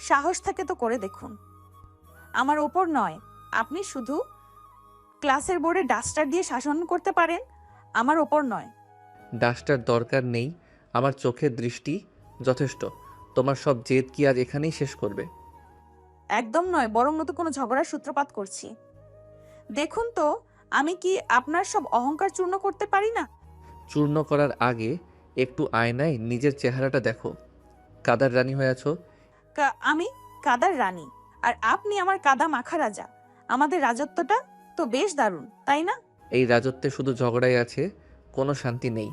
সাহস থাকে তো করে দেখুন। আমার ওপর নয়, আপনি শুধু ক্লাসের বোর্ডে ডাস্টার দিয়ে শাসন করতে পারেন, আমার ওপর নয়। ডাস্টার দরকার নেই, আমার চোখের দৃষ্টি যথেষ্ট। তোমার সব জেদ কি আজ এখানেই শেষ করবে? একদম নয়, বরং নতুন কোনো ঝগড়ার সূত্রপাত করছি। দেখুন তো, আমি কি আপনার সব অহংকার চূর্ণ করতে পারি না? চূর্ণ করার আগে একটু আয়নায় নিজের চেহারাটা দেখো। কাদার রানী হয়ে আছো। আমি কাদার রানী, আর আপনি আমার কাদা মাখা রাজা। আমাদের রাজত্বটা তো বেশ দারুণ, তাই না? এই রাজত্বে শুধু ঝগড়াই আছে, কোনো শান্তি নেই।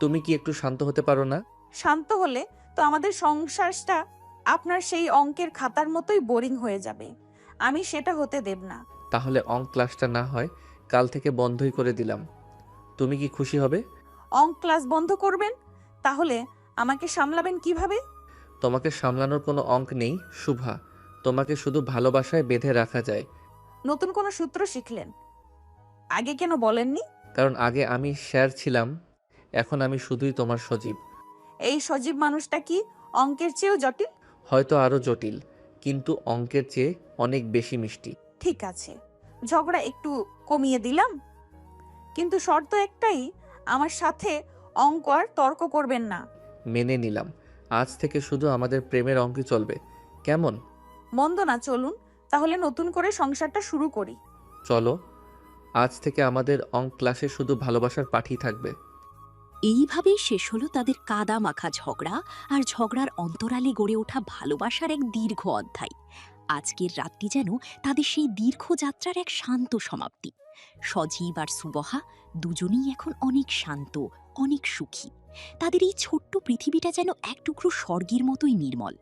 তুমি কি একটু শান্ত হতে পারো না? শান্ত হলে তো আমাদের সংসারটা আপনার সেই অঙ্কের খাতার মতোই বোরিং হয়ে যাবে। আমি সেটা হতে দেব না। তাহলে অঙ্ক ক্লাসটা না হয় কাল থেকে বন্ধই করে দিলাম। তুমি কি খুশি হবে? অঙ্ক ক্লাস বন্ধ করবেন? তাহলে আমাকে সামলাবেন কিভাবে? তোমাকে সামলানোর কোনো অঙ্ক নেই শুভা, তোমাকে শুধু ভালোবাসায় বেঁধে রাখা যায়। নতুন কোনো সূত্র শিখলেন? আগে কেন বলেননি? কারণ আগে আমি স্যার ছিলাম, এখন আমি শুধুই তোমার সজীব। এই সজীব মানুষটা কি অঙ্কের চেয়েও জটিল? হয়তো আরও জটিল, কিন্তু অঙ্কের চেয়ে অনেক বেশি মিষ্টি। ঠিক আছে, ঝগড়া একটু কমিয়ে দিলাম, কিন্তু শর্ত একটাই, আমার সাথে অঙ্ক আর তর্ক করবেন না। মেনে নিলাম, আজ থেকে শুধু আমাদের প্রেমের অঙ্কই চলবে। কেমন? মন্দ না, চলুন তাহলে নতুন করে সংসারটা শুরু করি। চলো। আজ থেকে আমাদের অঙ্ক ক্লাসে শুধু ভালোবাসার পাঠই থাকবে। এইভাবেই শেষ হলো তাদের কাদা মাখা ঝগড়া আর ঝগড়ার অন্তরালে গড়ে ওঠা ভালোবাসার এক দীর্ঘ অধ্যায়। আজকের রাতটি যেন তাদের সেই দীর্ঘ যাত্রার এক শান্ত সমাপ্তি। সজীব আর সুবহা দুজনেই এখন অনেক শান্ত, অনেক সুখী। তাদের এই ছোট্ট পৃথিবীটা যেন এক টুকরো স্বর্গের মতোই নির্মল।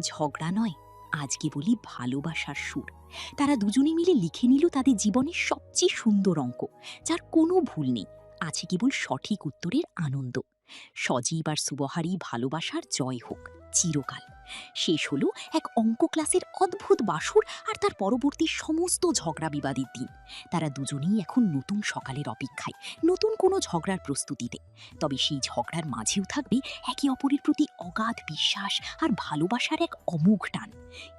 ঝগড়া নয়, আজকে বলি ভালোবাসার সুর। তারা দুজনে মিলে লিখে নিল তাদের জীবনের সবচেয়ে সুন্দর অঙ্ক, যার কোনো ভুল নেই, আছে কেবল সঠিক উত্তরের আনন্দ। সজীব আর সুবহারি ভালোবাসার জয় হোক চিরকাল। শেষ হলো এক অঙ্ক ক্লাসের অদ্ভুত বাসর আর তার পরবর্তী সমস্ত ঝগড়া বিবাদের দিন। তারা দুজনেই এখন নতুন সকালের অপেক্ষায়, নতুন কোনো ঝগড়ার প্রস্তুতিতে। তবে সেই ঝগড়ার মাঝেও থাকবে একে অপরের প্রতি অগাধ বিশ্বাস আর ভালোবাসার এক অমোঘ টান।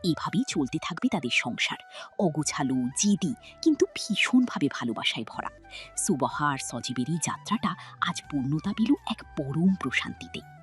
এভাবেই চলতে থাকবে তাদের সংসার, অগোছালো, জেদি, কিন্তু ভীষণভাবে ভালোবাসায় ভরা। সুবহা আর সজীবের এই যাত্রাটা আজ পূর্ণতা পেল এক পরম প্রশান্তিতে।